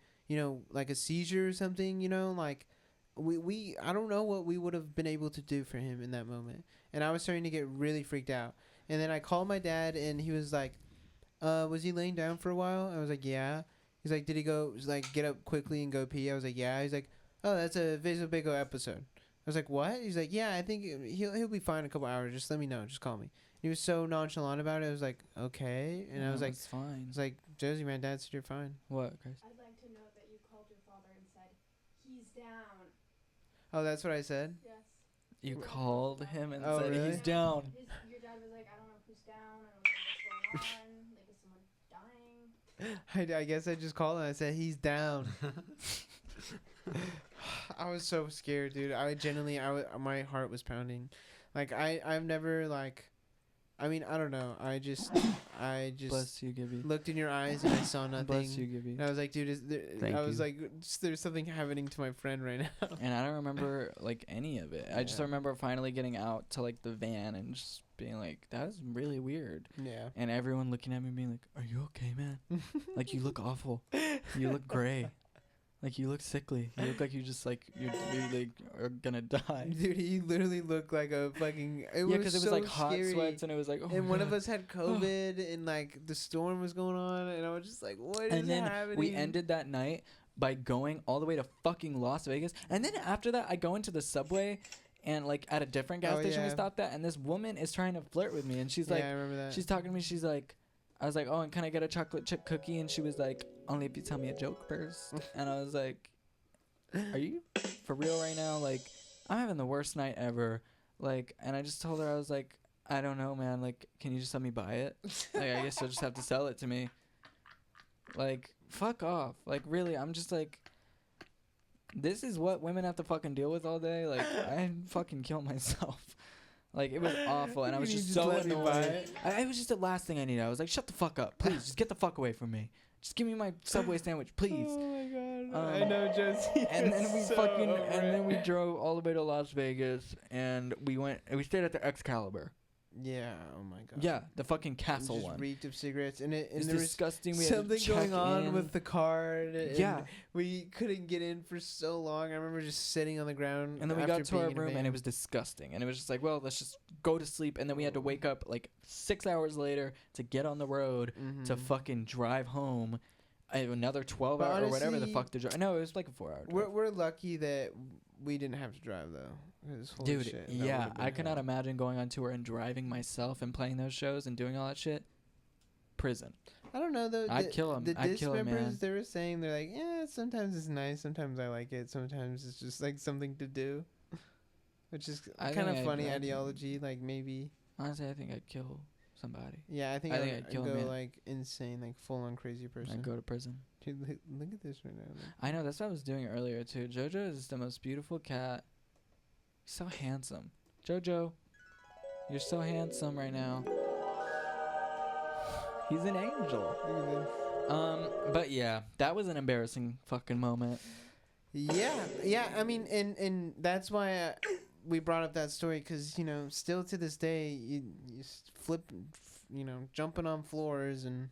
like a seizure or something, like we I don't know what we would have been able to do for him in that moment. And I was starting to get really freaked out. And then I called my dad, and he was like, was he laying down for a while? I was like, yeah. He's like, did he go, like, get up quickly and go pee? I was like, yeah. He's like, oh, that's a vasovagal episode. I was like, what? He's like, yeah, I think he'll be fine in a couple hours. Just let me know. Just call me. He was so nonchalant about it. I was like, okay. And I was like, it's fine. I was like, Josie, man, Dad said you're fine. What, Chris? I'd like to note that you called your father and said, he's down. Oh, that's what I said? Yes. You called him and Oh, said really? he's down. Your dad was like, I don't know who's down. I don't know what's going on. Like, is someone dying? I guess I just called him. I said, he's down. I was so scared, dude. I genuinely, my heart was pounding. Like, I've never, like, I mean, I don't know. I just Bless you, Gibby. looked in your eyes and I saw nothing. Bless you, Gibby. And I was like, dude, like, there's something happening to my friend right now. And I don't remember, like, any of it. I just remember finally getting out to, like, the van and just being like, that is really weird. Yeah. And everyone looking at me being like, are you okay, man? Like, you look awful. You look gray. Like, you look sickly. You look like you just, like, you like, are gonna die. Dude, he literally looked like a fucking... Yeah, because it was, like, hot sweats, and it was like, oh, and my one God. of us had COVID, and, like, the storm was going on, and I was just like, what is And then happening? we ended that night by going all the way to fucking Las Vegas. And then after that, I go into the subway, and, like, at a different gas station we stopped at, and this woman is trying to flirt with me, and she's like... I remember that. She's talking to me, she's like... I was like, oh, and can I get a chocolate chip cookie? And she was like, only if you tell me a joke first. And I was like... Are you for real right now? Like, I'm having the worst night ever. Like, and I just told her, I was like, I don't know, man. Like, can you just let me buy it? Like, I guess you'll just have to sell it to me. Like, fuck off. Like, really, I'm just like, this is what women have to fucking deal with all day. Like, I'd fucking kill myself. Like, it was awful, and I was just so annoyed. It was just the last thing I needed. I was like, shut the fuck up. Please, just get the fuck away from me. Just give me my Subway sandwich, please. Oh my god. I know, Josie. And then then we drove all the way to Las Vegas, and we stayed at the Excalibur. Yeah. Oh my god. Yeah, the fucking castle just one. Reeked of cigarettes, and It's there disgusting. was We had to something going check on in. with the card. And Yeah. we couldn't get in for so long. I remember just sitting on the ground. And then we after got to our being in a room, van. and it was disgusting. And it was just like, well, let's just go to sleep. And then we had to wake up like 6 hours later to get on the road to fucking drive home. Another 12 But hours or whatever the honestly, fuck to drive. No, it was like a 4-hour drive. We're lucky that we didn't have to drive though. 'Cause holy Dude, shit, that yeah, would've been I cannot hell. imagine going on tour and driving myself and playing those shows and doing all that shit. Prison. I don't know though. I'd kill him. The I'd disc kill him, members, man. they were saying they're like, yeah, sometimes it's nice, sometimes I like it, sometimes it's just like something to do, which is I kind think of funny I'd- ideology. Like maybe, Honestly, I think I'd kill somebody. yeah, I think I'd I'd kill go him, man. like insane, like full on crazy person. I'd go to prison. Dude, look at this right now. Like, I know, that's what I was doing earlier, too. Jojo is the most beautiful cat. He's so handsome. Jojo, you're so handsome right now. He's an angel. look at this. But yeah, that was an embarrassing fucking moment. Yeah. I mean, and that's why we brought up that story because still to this day you jumping on floors and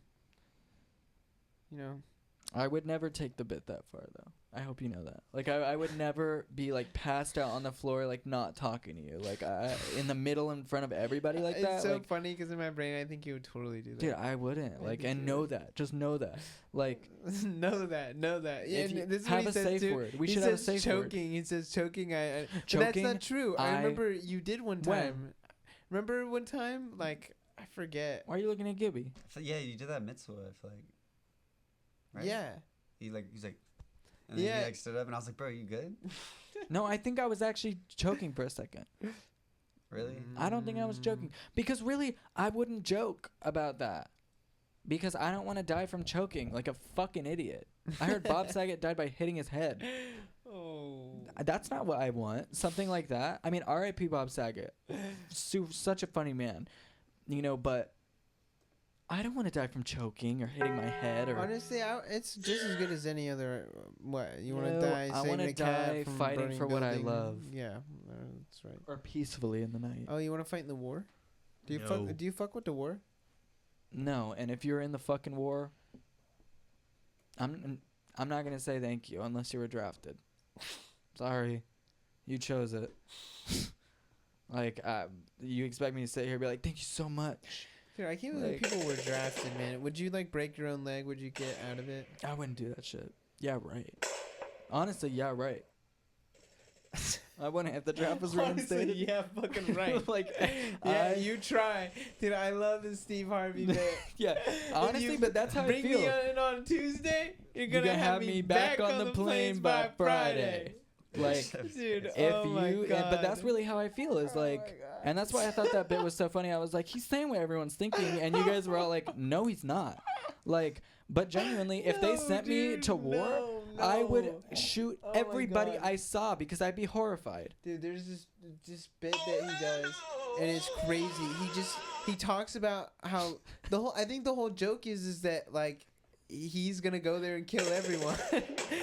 I would never take the bit that far, though. I hope you know that. Like, I would never be, like, passed out on the floor, like, not talking to you. Like, in the middle in front of everybody like that. It's so like, funny because in my brain I think you would totally do that. dude, I wouldn't. I Like, think and you know would. that. Just know that. Like, know that. Yeah, if you and this is have what a he says safe too. word. We He should have a says safe word. choking. He says choking. But that's Choking, not true. I I- remember you did one When? time. Remember one time? Like I forget. Why are you looking at Gibby? Yeah, you did that mitzvah. I feel like. Right? Yeah. He's like, and then Yeah. he like stood up, and I was like, bro, you good? No, I think I was actually choking for a second. Really? I don't think I was joking. Because really, I wouldn't joke about that. Because I don't want to die from choking like a fucking idiot. I heard Bob Saget died by hitting his head. Oh. That's not what I want. Something like that. I mean, R.I.P. Bob Saget. Such a funny man. But I don't want to die from choking or hitting my head or. Honestly, it's just as good as any other. What you want to No, die? I saving wanna a cat die from fighting burning for what I building? love. Yeah, that's right. Or peacefully in the night. Oh, you want to fight in the war? Do you No. fuck? Do you fuck with the war? No, and if you're in the fucking war, I'm not gonna say thank you unless you were drafted. Sorry, you chose it. Like, you expect me to sit here and be like, thank you so much. Dude, I can't believe people were drafted, man. Would you like break your own leg? Would you get out of it? I wouldn't do that shit. Yeah, right. Honestly, yeah, right. I wouldn't if the draft was reinstated. Yeah, fucking right. Like, yeah, you try, dude. I love the Steve Harvey bit. Yeah, honestly, but that's how I bring feel. me on Tuesday. You're You're gonna have me back on the planes by Friday. Like, dude, if oh my you, God. but that's really how I feel. Is like, and that's why I thought that bit was so funny. I was like, he's saying what everyone's thinking, and you guys were all like, no, he's not. Like, but genuinely, if they sent me to war, I would shoot Oh my everybody God. I saw because I'd be horrified. Dude, there's this bit that he does, and it's crazy. He talks about how I think the whole joke is that like he's gonna go there and kill everyone.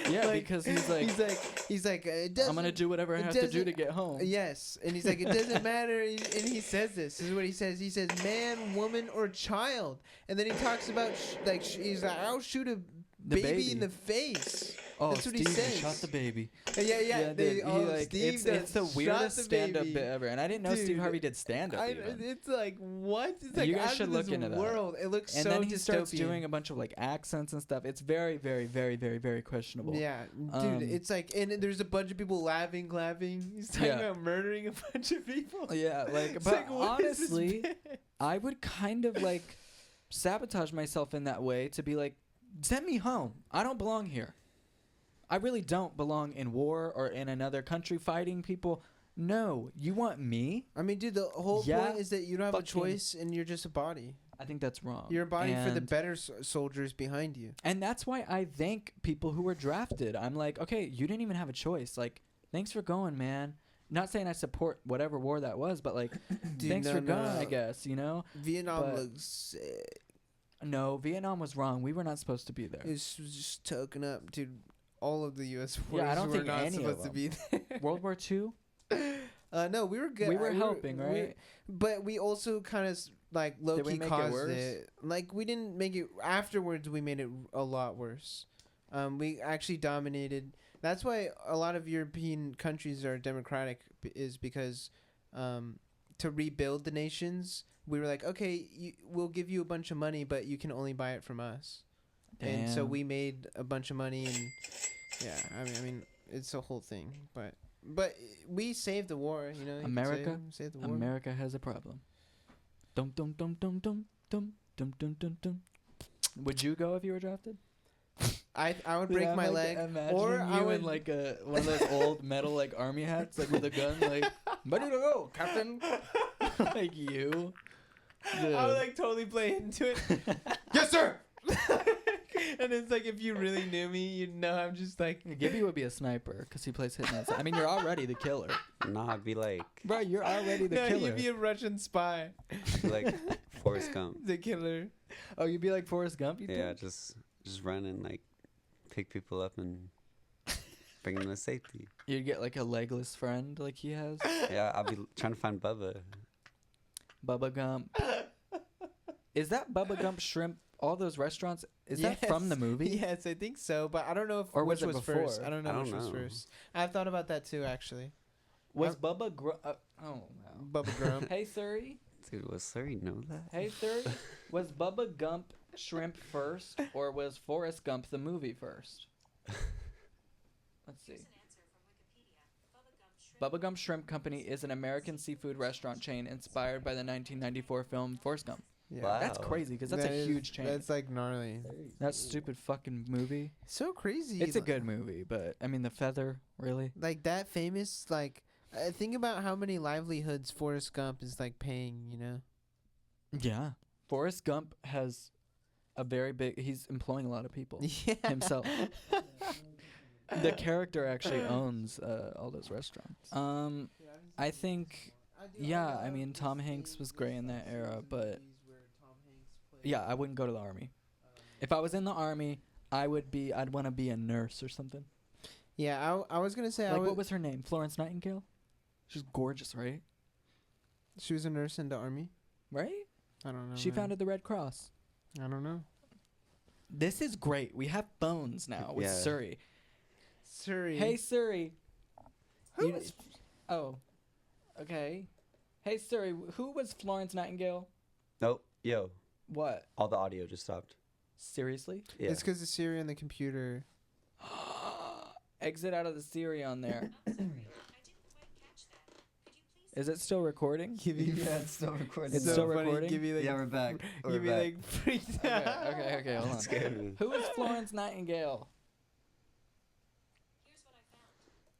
Yeah, like, because he's like it I'm doesn't, gonna do whatever I it have to do doesn't- to get home. Yes, and he's like, it doesn't matter, and he says this is what he says. He says, man, woman, or child, and then he talks about he's like, I'll shoot a baby in the face. Oh, That's what Steve, he says. you shot the baby. Yeah. Dude, Steve it's the shot weirdest the stand-up baby. bit ever, and I didn't know Steve Dude, Harvey did stand-up. It's like what? It's like You guys out should of look this into that. world. It looks And so then he starts dystopian. doing a bunch of like accents and stuff. It's very, very, very, very, very questionable. Yeah, dude, it's like, and there's a bunch of people laughing, clapping. He's talking about murdering a bunch of people. Yeah, like, It's but like, what is this honestly, bit? I would kind of like sabotage myself in that way to be like, send me home. I don't belong here. I really don't belong in war or in another country fighting people. No, you want me? I mean, dude, the whole Yeah, point is that you don't have a fucking- choice, and you're just a body. I think that's wrong. You're a body for the And- better soldiers behind you. And that's why I thank people who were drafted. I'm like, okay, you didn't even have a choice. Like, thanks for going, man. Not saying I support whatever war that was, but like, Dude, thanks no, for no, going, no. I guess, you know? Vietnam But- looks sick. No, Vietnam was wrong. We were not supposed to be there. It was just token up, dude. All of the U.S. Yeah, forces I don't were think not any of supposed to them. be there. World War II? No, we were good. We were helping, right? But we also kind of like low Did we key make it caused worse? it. Like we didn't make it afterwards. We made it a lot worse. We actually dominated. That's why a lot of European countries are democratic, is because to rebuild the nations, we were like, okay, we'll give you a bunch of money, but you can only buy it from us. And so Damn. we made a bunch of money, and yeah, I mean, it's a whole thing. But we saved the war, you know. You could America? save the war. America has a problem. Dum dum dum dum dum dum dum dum dum dum. Would you go if you were drafted? I would break my leg, or I would in like one of those old metal like army hats, like with a gun, like ready to go, Captain. Like you. I would like totally play into it. Yes, sir. And it's like if you really knew me, you'd know I'm just like. Gibby would be a sniper because he plays hitman. I mean, you're already the killer, Nah, I'd be like bro. You're already the No, killer. you'd be a Russian spy. like Forrest Gump. The killer. Oh, you'd be like Forrest Gump. You Yeah, think? just run and like pick people up and bring them to safety. You'd get like a legless friend like he has. Yeah, I'll be trying to find Bubba. Bubba Gump. Is that Bubba Gump shrimp? All those restaurants. Is that Yes. from the movie? Yes, I think so, but I don't know if Or which was it was before? first. I don't know I don't which was know. first. I've thought about that too, actually. Was Bubba? Oh no. Bubba Grump. Hey Surrey. Dude, was Surrey know that? Hey Surrey. Was Bubba Gump shrimp first, or was Forrest Gump the movie first? Let's see. Bubba Gump Shrimp Company is an American seafood restaurant chain inspired by the 1994 film Forrest Gump. Yeah. Wow. That's crazy because that's That a is- huge chain. That's like gnarly. That stupid fucking movie. So crazy. It's a good movie, but I mean, The Feather, really? Like that famous, like, think about how many livelihoods Forrest Gump is like paying, you know? Yeah. Forrest Gump has a very big, he's employing a lot of people Yeah. himself. The character actually owns all those restaurants. I think, yeah, I mean, Tom Hanks was great in that era, but Yeah, I wouldn't go to the army. If I was in the army, I'd want to be a nurse or something. Yeah, I was gonna say Like, what was her name? Florence Nightingale? She's gorgeous, right? She was a nurse in the army. Right? I don't know. She man. founded the Red Cross. I don't know. This is great. We have phones now with Surrey. Surrey. Hey, Surrey. Who was Oh, okay. Hey, Surrey, who was Florence Nightingale? Nope. Yo. What? All the audio just stopped. Seriously? Yeah. It's because the Siri on the computer. Exit out of the Siri on there. Is it still recording? Yeah, it's still recording. It's still recording? Give me like, Yeah, we're back. give me like freaked out. Okay, hold on. Scared me. Who is Florence Nightingale?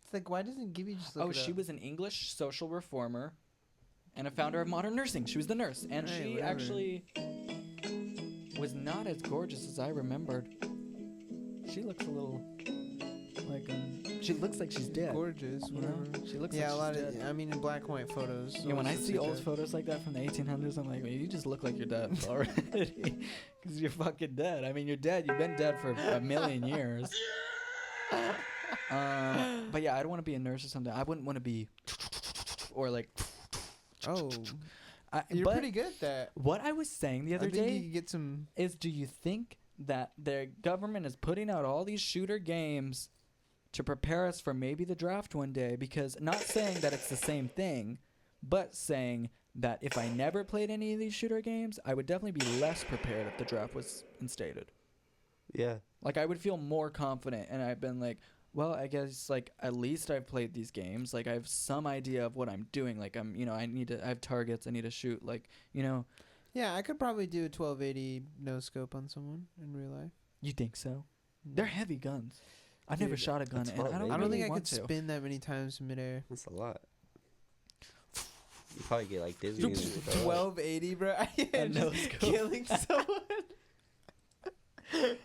It's like, why doesn't Gibby just look Oh, it she up? was an English social reformer and a founder of modern nursing. She was the nurse. And Hey, she whatever. actually was not as gorgeous as I remembered. She looks a little like, she looks like she's dead. gorgeous. You know? Whatever. She looks Yeah, a like lot she's of. dead. I mean, in black and white photos. Yeah, when I those see look old good. photos like that from the 1800s, I'm like, man, you just look like you're dead already. Because you're fucking dead. I mean, you're dead. You've been dead for a million years. But yeah, I'd want to be a nurse or something. I wouldn't want to be or like. Oh, you're but pretty good at that. what I was saying the other I think day you could get some. is, do you think that their government is putting out all these shooter games to prepare us for maybe the draft one day? Because not saying that it's the same thing, but saying that if I never played any of these shooter games, I would definitely be less prepared if the draft was instated. Yeah. Like, I would feel more confident, and I've been like, well, I guess, like, at least I've played these games. Like, I have some idea of what I'm doing. Like, I have targets I need to shoot. Like, Yeah, I could probably do a 1280 no scope on someone in real life. you think so? They're heavy guns. I've never Dude, shot a gun, and I don't, I don't really think I want could to. spin that many times in midair. That's a lot. You probably get like dizzy. and throw up. 1280, bro. A no Just scope. killing someone.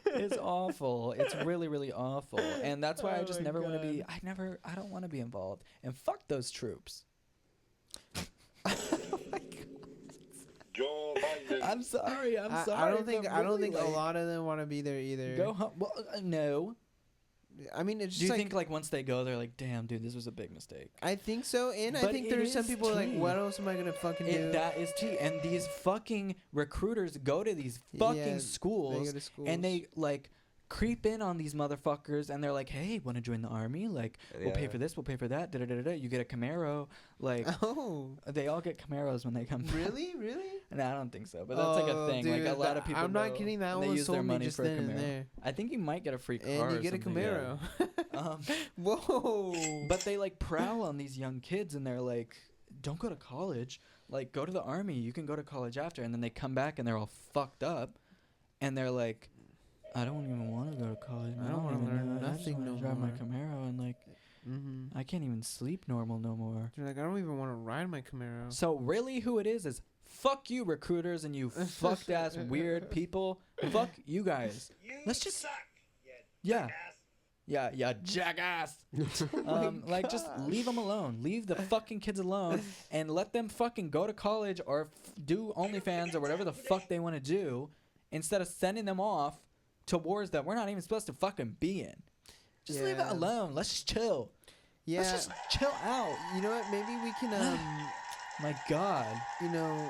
It's awful. It's really, really awful. And that's why I Oh just my never want to be. God. I don't want to be involved. And fuck those troops. Joe Biden. I'm sorry. I'm sorry. I don't think. but I don't really, think a like, lot of them want to be there either. Go home. Well, no. I mean, it's Do just you think like once they go, they're like, damn, dude, this was a big mistake. I think so, and I But think it there's some is people like, tea. what else am I gonna fucking do? That is tea. And these fucking recruiters go to these fucking Yeah, schools, They go to schools. and they like creep in on these motherfuckers, and they're like, hey, want to join the army? Like, we'll pay Yeah. for this, we'll pay for that. Da da da da. You get a Camaro. Like, Oh, they all get Camaros when they come back. really, really? No, I don't think so. But that's like a Oh, thing. Like a dude, lot of people. I'm not go, kidding. That and they one was use their told me money just for a then and Camaro. there. I think you might get a free car. And you or get a something. Camaro. Um, Whoa. but they like prowl on these young kids, and they're like, "Don't go to college. Like, go to the army. You can go to college after." And then they come back, and they're all fucked up, and they're like, "I don't even want to go to college. I don't wanna even learn know. I just nothing wanna no drive my more." Camaro, and like, Mm-hmm. I can't even sleep normal no more." You're like, I don't even want to ride my Camaro. So really, who it is fuck you, recruiters, and you fucked ass weird people. Fuck you guys. Let's just suck, yeah. Yeah, jackass. Like, just leave them alone. Leave the fucking kids alone and let them fucking go to college or do OnlyFans or whatever the fuck they want to do instead of sending them off to wars that we're not even supposed to fucking be in. Just leave it Yeah. alone. Let's just chill. Yeah. Let's just chill out. You know what? Maybe we can, My God.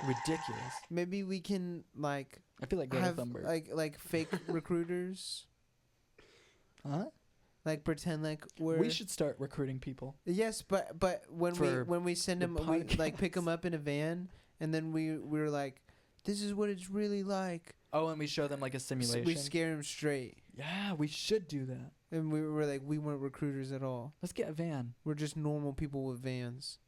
Ridiculous. maybe we can like I feel like Greta have Thunberg. like fake recruiters, Huh? like pretend like we're. We should start recruiting people. Yes, but For when we send the them, we like pick podcast. them up in a van, and then we're like, this is what it's really like. Oh, and we show them like a simulation. We scare them straight, Yeah, we should do that. and we were like, we weren't recruiters at all. Let's get a van. We're just normal people with vans.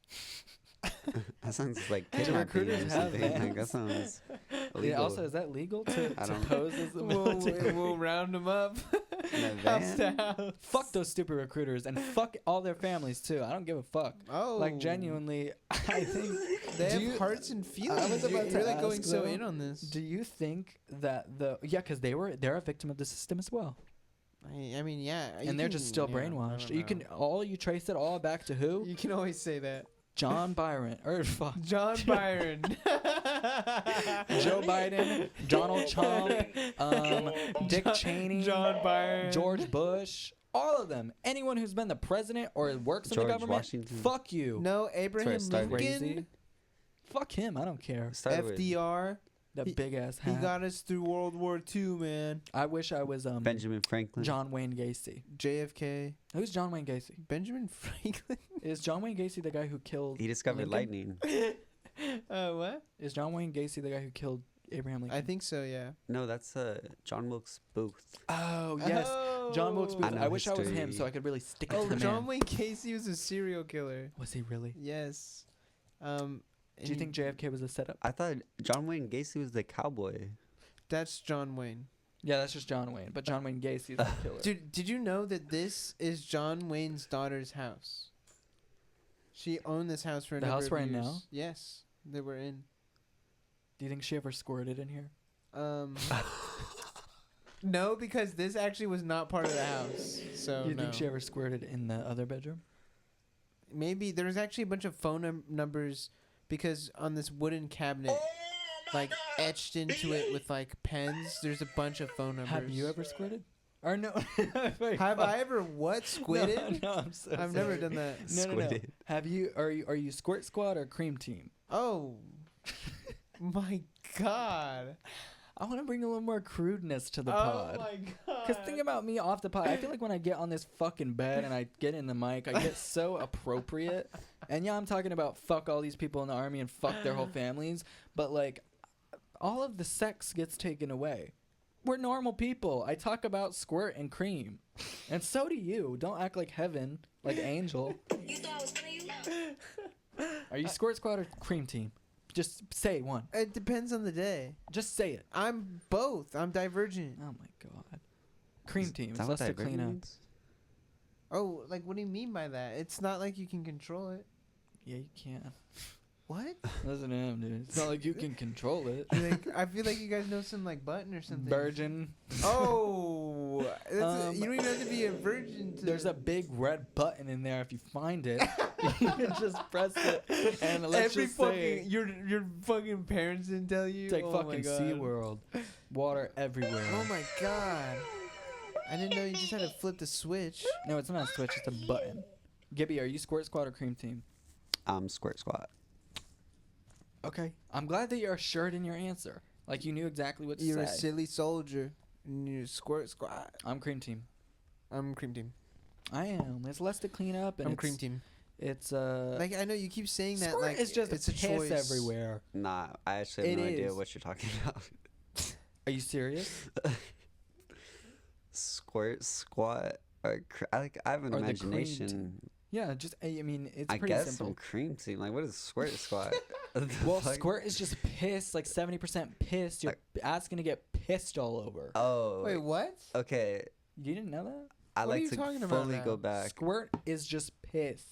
That sounds like Do kidnapping recruiters or have something. Like, vans? that sounds Yeah, illegal. also, is that legal to I don't know. pose as the we'll, military? we'll round them up. In a House van? to house. Fuck those stupid recruiters and fuck all their families too. I don't give a fuck. Oh, Like, genuinely, I think. they do have you- hearts and feelings. I was about You're to like going ask, so though, in on this. Do you think that because they're a victim of the system as well, I mean, yeah, you and they're can- just still yeah, I brainwashed. don't You trace it all back to who? know. You can always say that. John Byron or fuck. John Byron. Joe Biden, Donald Trump, Dick Cheney, John Byron, George Bush, all of them. Anyone who's been the president or works in the George government, Washington. fuck you. No, Abraham That's where it started. Crazy. Lincoln, Fuck him. I don't care. Started with FDR. That He- big ass He hat. got us through World War II, man. I wish I was Benjamin Franklin. John Wayne Gacy. JFK. Who's John Wayne Gacy? Benjamin Franklin. Is John Wayne Gacy the guy who killed? He discovered Lincoln? lightning. What? Is John Wayne Gacy the guy who killed Abraham Lincoln? I think so, yeah. No, that's John Wilkes Booth. Oh yes, John Wilkes Booth. I know I wish I was history. him so I could really stick it Oh, to the John man. Wayne Casey was a serial killer. Was he really? Yes. Do you think JFK was a setup? I thought John Wayne Gacy was the cowboy. That's John Wayne? Yeah, that's just John Wayne. But John Wayne Gacy is the killer. Dude, did you know that this is John Wayne's daughter's house? She owned this house for a The number house of we're in years. now? Yes, they were in. Do you think she ever squirted in here? No, because this actually was not part of the house. So Do you no. think she ever squirted in the other bedroom? Maybe there was actually a bunch of phone numbers because on this wooden cabinet, like etched into it with like pens, there's a bunch of phone numbers. Have you ever squirted? Or no? Have I ever what squidded? No, I'm so I've sorry. never done that. No. Squidded. Have you? Are you squirt squad or cream team? Oh, my God. I want to bring a little more crudeness to the Oh pod. my God. Because think about me off the pod. I feel like when I get on this fucking bed and I get in the mic, I get so appropriate. And yeah, I'm talking about fuck all these people in the army and fuck their whole families. But like, all of the sex gets taken away. We're normal people. I talk about squirt and cream. And so do you. Don't act like heaven, like Angel. You thought I was playing you? Are you squirt squad or cream team? Just say one. It depends on the day. Just say it. I'm both. I'm divergent. Oh my god. Cream team. Is It's that what less to clean divergent up. means? Oh, like what do you mean by that? It's not like you can control it. Yeah, you can. What? Listen to him, dude. It's not like you can control it. Like, I feel like you guys know some like button or something. Virgin. Oh, you don't even have to be a virgin. There's a big red button in there. If you find it, you can just press it. And let's every just fucking say your fucking parents didn't tell you. it's like Oh my fucking God. SeaWorld. Water everywhere. Oh my God. I didn't know you just had to flip the switch. No, it's not a switch. It's a button. Gibby, are you squirt squad or cream team? Squirt squad. Okay. I'm glad that you're assured in your answer. Like you knew exactly what to You're a say. silly soldier. And you're squirt squad. I'm cream team. I'm cream team. I am. It's less to clean up, and I'm it's, cream team. It's Like I know you keep saying that squirt like is just it's a a piss choice everywhere. Nah, I actually have It no idea is. what you're talking about. Are you serious? Squirt squad. I have an Or the cream imagination. Yeah, just I mean it's I pretty guess simple. some cream team. Like, what is squirt squad? What the Well, fuck? squirt is just piss, like 70% piss. You're asking to get pissed all over. Oh. Wait, what? Okay. You didn't know that? I What are like you to talking about fully now? go back. Squirt is just piss.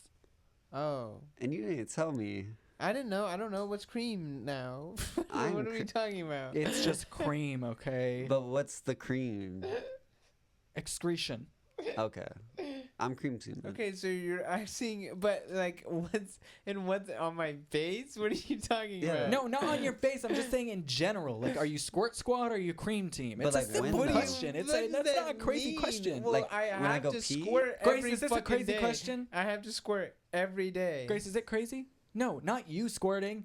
Oh. And you didn't tell me. I didn't know. I don't know what's cream now. I'm what are we cre- talking about? It's just cream, okay? But what's the cream? Excretion. Okay. I'm cream team. then. Okay, so you're asking, but like, what's on my face? What are you talking Yeah. about? No, not on your face. I'm just saying in general. Like, are you squirt squad or are you cream team? But, It's like, a simple when though? question. It's What a, does that's that not a crazy mean? question. Well, Like, I when I have go to pee? squirt Grace, every is this a fucking crazy day. question? I have to squirt every day. Grace, is it crazy? No, not you squirting.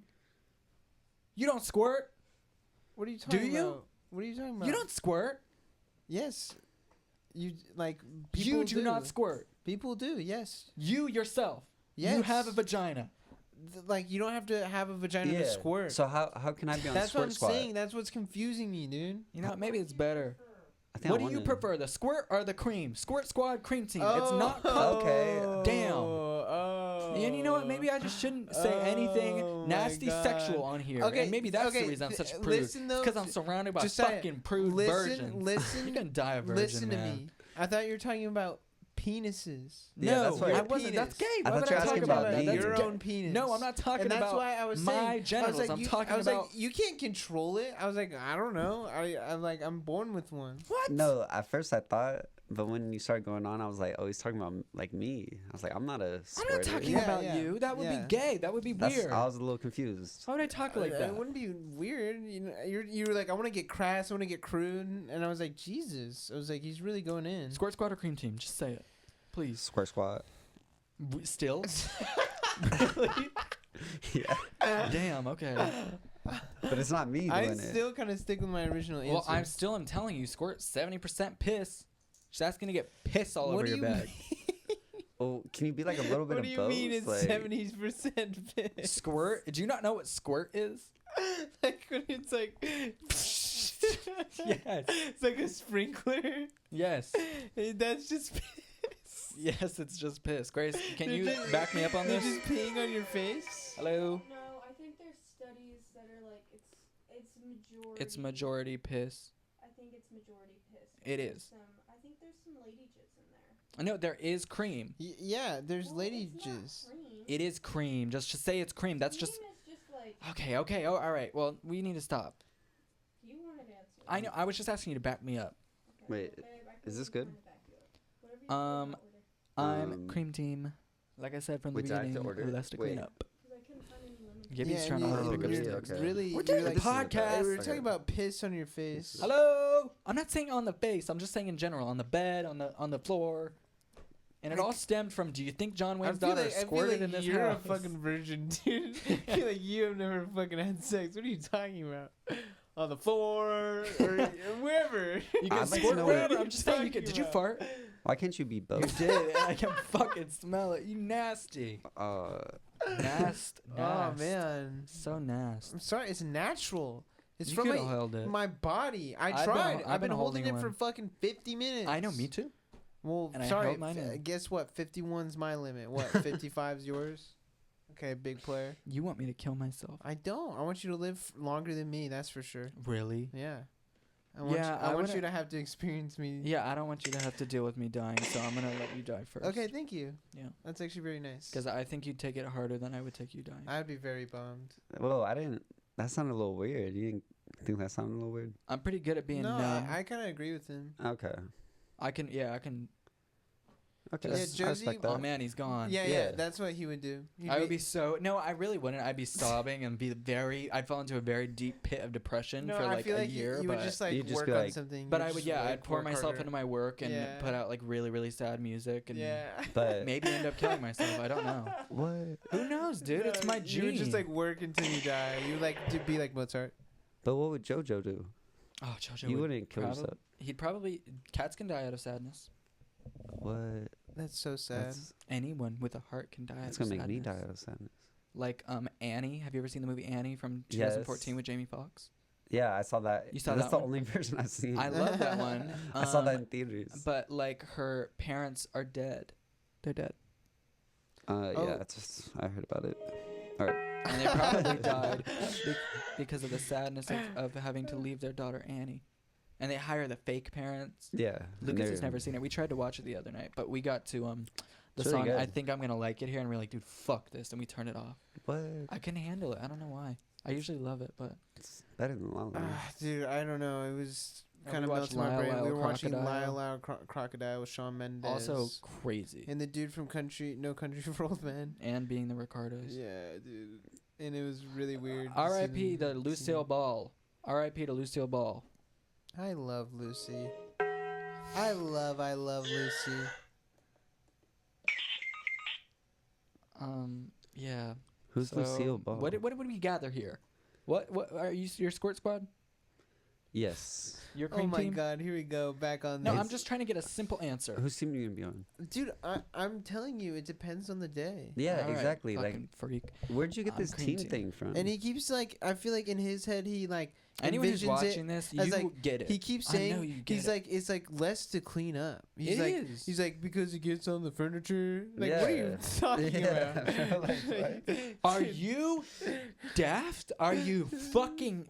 You don't squirt. What are you talking Do you? about? What are you talking about? You don't squirt. Yes. You like people You do not squirt. People do. Yes. You yourself. You Yes. have a vagina. Like you don't have to have a vagina to squirt. So how can I be on That's what squirt I'm squad? saying. That's what's confusing me, dude. You know, maybe it's better. I think What I do you wanna- prefer, the squirt or the cream? Squirt squad, cream team. It's not Okay. Damn. Oh. And you know what? Maybe I just shouldn't say Oh anything my nasty God. sexual on here. Okay, And maybe that's okay, the reason I'm such a prude. listen though, Because I'm surrounded by Josiah, fucking prude virgins. Listen, You're gonna die a virgin, listen to man. me. I thought you were talking about penises. Yeah, No, that's what- I wasn't. That's gay. I Why thought would you I were talk asking about about that? me. That's your gay. own penis. No, I'm not talking And that's about why I was my saying, genitals. I'm talking about. like, you can't control it. I was like, I don't know. I'm born with one. What? No, at first I thought But when you started going on, I was like, oh, he's talking about like me. I was like, I'm not a I'm squirter. not talking Yeah, about yeah, you. That would yeah. be gay. That would be weird. I was a little confused. Why would I talk like that? It wouldn't be weird. You know, you were like, I want to get crass, I want to get crude, and I was like, Jesus. I was like, he's really going in. Squirt Squad or Cream Team? Just say it, please. Squirt Squad. Still? Really? Yeah. Damn. Okay. But it's not me doing I it. still kind of stick with my original answer. Well, I'm telling you, Squirt 70% piss. Just asking to get piss all What over do your you bag. Oh, can you be like a little bit What of do you both? mean it's Like, 70% piss? Squirt? Do you not know what squirt is? Like when it's like, Yes. it's like a sprinkler. Yes. That's just piss. Yes, it's just piss. Grace, can They're you just- back me up on They're this? just peeing on your face. Hello? No, I think there's studies that are like it's majority. It's majority piss. I think it's majority piss. It There's is. I think there's some lady jizz in there. No, there is cream. Yeah, there's Well, lady it's not jizz. cream. It is cream. Just say it's cream. That's just. Cream is just like Okay. Oh, all right. Well, we need to stop. you wanted to answer. I know. I was just asking you to back me up. Okay, Wait, babe, I is can this really good? kinda back you up. Whatever you feel Um, about order. I'm cream team. Like I said from the Wait, do I have to beginning, order who it? has to clean Wait. up? 'Cause I couldn't find any lemon. Gibby's Yeah, trying and to order you- pickup you're sticks. okay. Really, We're doing you're a like, podcast. We were Okay. talking about piss on your face. Hello. I'm not saying on the face. I'm just saying in general, on the bed, on the floor. And it all stemmed from, do you think John Wayne's daughter squirted in this you're house? a fucking virgin, dude. I feel like you have never fucking had sex. What are you talking about? On the floor or wherever. You can I'd like to squirt know wherever. what I'm just saying. You can. you're Did you talking fart? Why can't you be You both? did. And I can fucking smell it. You nasty. Nast. Oh man, So nasty. I'm sorry. It's natural. It's You from could've held it. my body. I I've been tried. hol- I've been holding it one. for fucking 50 minutes. I know. Me too. Well, And I sorry. held mine in. Guess what? 51's my limit. What? 55's yours? Okay, big player. You want me to kill myself? I don't. I want you to live longer than me. That's for sure. Really? Yeah. I want, Yeah, you, I I want you wouldn't- to have to experience me. Yeah. I don't want you to have to deal with me dying, so I'm gonna let you die first. Okay, thank you. Yeah. That's actually very nice. Because I think you'd take it harder than I would take you dying. I'd be very bummed. Well, I didn't. That sounded a little weird. You didn't think that sounded a little weird? I'm pretty good at being no, numb. I kind of agree with him. Okay. I can. Yeah. I can. Okay. Yeah, I Josie- respect that. Oh man, he's gone. Yeah, Yeah. that's what he would do. He'd I would be so no, I really wouldn't. I'd be sobbing and be very. I'd fall into a very deep pit of depression No, for I like feel a like year. you but would just like You'd just work be on like- something. but You'd I would just, yeah, like, I'd pour work myself harder. into my work and Yeah. put out like really really sad music and Yeah. But maybe end up killing myself. I don't know. what? Who knows, dude? It's my You would just gene. like work until you die. You would like to be like Mozart. But what would JoJo do? Oh, JoJo You would wouldn't kill yourself. He'd probably cats can die out of sadness. What? That's so sad. That's, Anyone with a heart can die out that's of gonna make sadness. me die out of sadness. Like Annie. Have you ever seen the movie Annie from 2014 Yes. with Jamie Foxx? Yeah, I saw that. You saw That's that the one? only version I've seen. I love that one. I saw that in theaters. But like her parents are dead. They're dead. Oh. Yeah, it's just I heard about it. And they probably died because of the sadness of having to leave their daughter Annie. And they hire the fake parents. Yeah. Lucas has never seen it. We tried to watch it the other night, but we got to the It's really song I good. Think I'm Gonna Like It Here, and we're like, dude, fuck this, and we turned it off. What? I couldn't handle it. I don't know why. I usually love it, but It's better than La La Land. Dude, I don't know. It was Yeah, kind we of watched melting my Lyle brain. Lyle We were watching Crocodile. Lyle Lyle Crocodile with Shawn Mendes. also crazy. And the dude from No Country for Old Men. And being the Ricardos. Yeah, dude. And it was really weird. R.I.P. seeing- to Lucille Ball. R.I.P. to Lucille Ball. I love Lucy. I love Lucy. Yeah. Who's So, Lucille Ball? What would we gather here? What are you? Your squirt squad? Yes. Your Oh cream my team? god, here we go. Back on No, this. I'm just trying to get a simple answer. Whose team are you gonna be on? Dude, I'm telling you, it depends on the day. Yeah, All right, exactly. Like, fucking freak. where'd you get I'm this cream team team. thing from? And he keeps like, I feel like in his head, he like Anyone who's envisions watching it this, as, you like, get it. He keeps I know saying you get he's it. like it's like less to clean up. He's It like is. he's like because it gets on the furniture. Like what are you Yeah. talking Yeah. about? Like, what? Are you daft? Are you fucking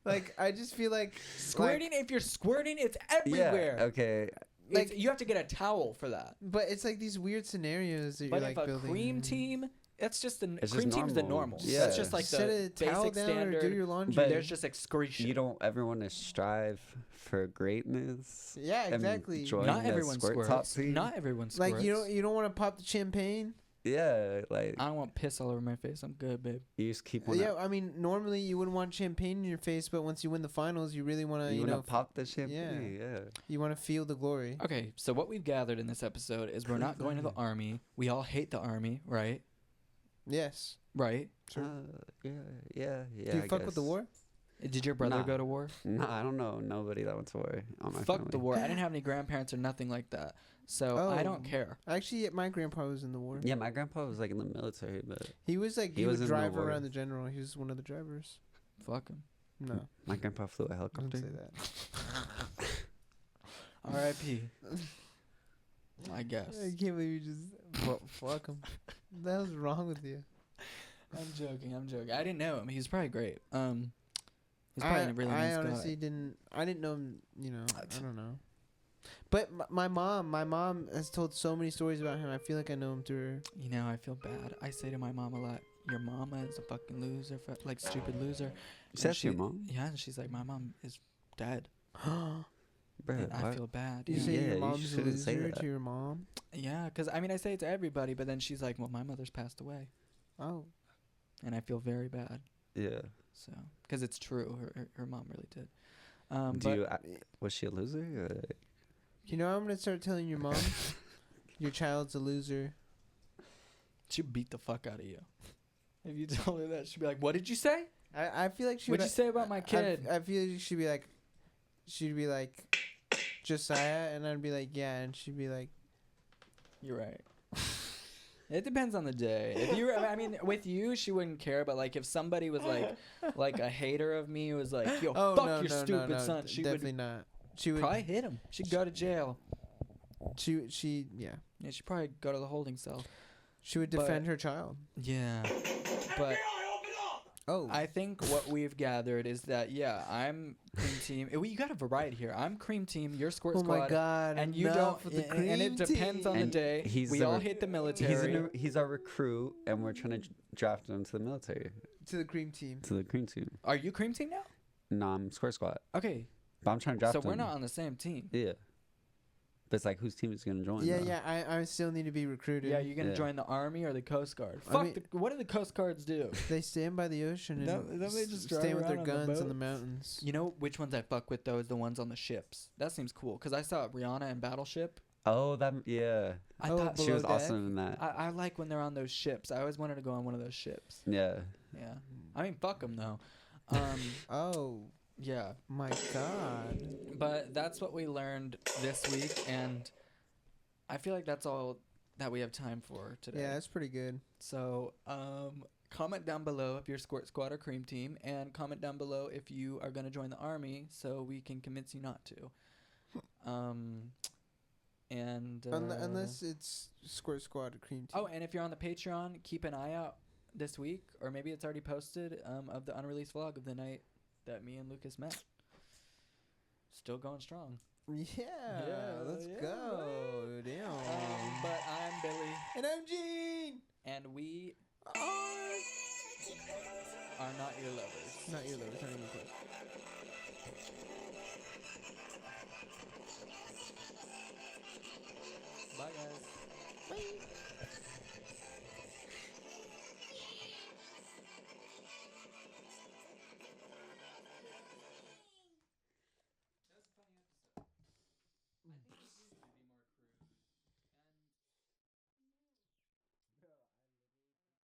Like I just feel like squirting? If you're squirting, it's Yeah. everywhere. Okay. Like you have to get a towel for that. But it's like these weird scenarios that But you're if like a building. cream team That's just the It's cream just team's the normal. normal. Yeah. That's just like Set the a towel basic down standard. or do your laundry. But There's just excretion. You don't ever want to strive for greatness. Yeah, and exactly. join Not the everyone squirt top squirts. team. Not everyone squirts. Like you don't want to pop the champagne. Yeah, like I don't want piss all over my face. I'm good, babe. you just keep on. Yeah, I mean, normally you wouldn't want champagne in your face, but once you win the finals, you really want to, You know, want to pop the champagne. Yeah. you want to feel the glory. Okay, so what we've gathered in this episode is we're not going to the army. We all hate the army, right? Yes. Right. Sure. Yeah. Do you fuck with the war? Did your brother Nah. go to war? No, I don't know nobody that went to war on my Fuck family. the war. I didn't have any grandparents or nothing like that, so I don't Oh. care. Actually, my grandpa was in the war. Yeah, my grandpa was like in the military, but He was like He he was would in the drive war. around the general. He was one of the drivers. Fuck him. No, my grandpa flew a I didn't helicopter. say that. R.I.P. I guess. I can't believe you just fuck him. What the hell's wrong with you? I'm joking. I didn't know him. He was probably great. He's probably a really nice I honestly guy. didn't. I didn't know him. I don't know. But my mom has told so many stories about him. I feel like I know him through her. You know, I feel bad. I say to my mom a lot, "Your mama is a fucking loser, like stupid loser." That's your mom? Yeah, and she's like, "My mom is dead." Bro, And I feel bad. You yeah. say Yeah, your you mom's a shouldn't say loser that. to your mom? Yeah, because I mean, I say it to everybody, but then she's like, "Well, my mother's passed away," Oh. and I feel very bad. Yeah. So, because it's true, her mom really did. Do but you? Was she a loser? Or? You know, I'm gonna start telling your mom, your child's a loser. she beat the fuck out of you. If you told her that, she'd be like, "What did you say? I feel like she What'd would. you say about my kid?" I feel like she'd be like, Josiah, and I'd be like, yeah, and she'd be like, You're right. It depends on the day. If you, I mean, with you, she wouldn't care. But like, if somebody was like a hater of me, was like, "Yo, oh fuck no, your no, stupid no, no, son," she definitely would not. She would probably hit him. She'd go to jail. She yeah. Yeah, she'd probably go to the holding cell. She would defend her child. Yeah, but Oh, I think what we've gathered is that I'm cream team. You got a variety here. I'm cream team. You're squirt oh squad. my God! And you enough don't. with the And it cream depends on the team. day. He's We the all rec- hate the military. He's our recruit, and we're trying to draft him to the military, to the cream team. to the cream team. Are you cream team now? No, I'm square squad, Okay, but I'm trying to draft so him. we're not on the same team. Yeah. But it's like, whose team is gonna join? Yeah, though? yeah. I still need to be recruited. Yeah, you're gonna Yeah. join the army or the Coast Guard. I Fuck. mean- What do the Coast Guards do? They stand by the ocean and Don't they just drive stand with their around on the guns on the boats? mountains. You know which ones I fuck with though is the ones on the ships. That seems cool because I saw Rihanna in Battleship. Oh, yeah. I Oh, thought She Below was deck? awesome in that. I like when they're on those ships. I always wanted to go on one of those ships. Yeah. Yeah, I mean fuck them though. Oh Yeah, my God! but that's what we learned this week, and I feel like that's all that we have time for today. Yeah, that's pretty good. So, comment down below if you're Squirt Squad or Cream Team, and comment down below if you are going to join the army, so we can convince you not to. Unless Unless it's Squirt Squad or cream team. oh, and if you're on the Patreon, keep an eye out this week, or maybe it's already posted, of the unreleased vlog of the night that me and Lucas met. Still going strong. Yeah, let's yeah. go. Damn. But I'm Billy, And I'm Gene. and we are not your lovers. Not you, though. It's not even close. Bye, guys.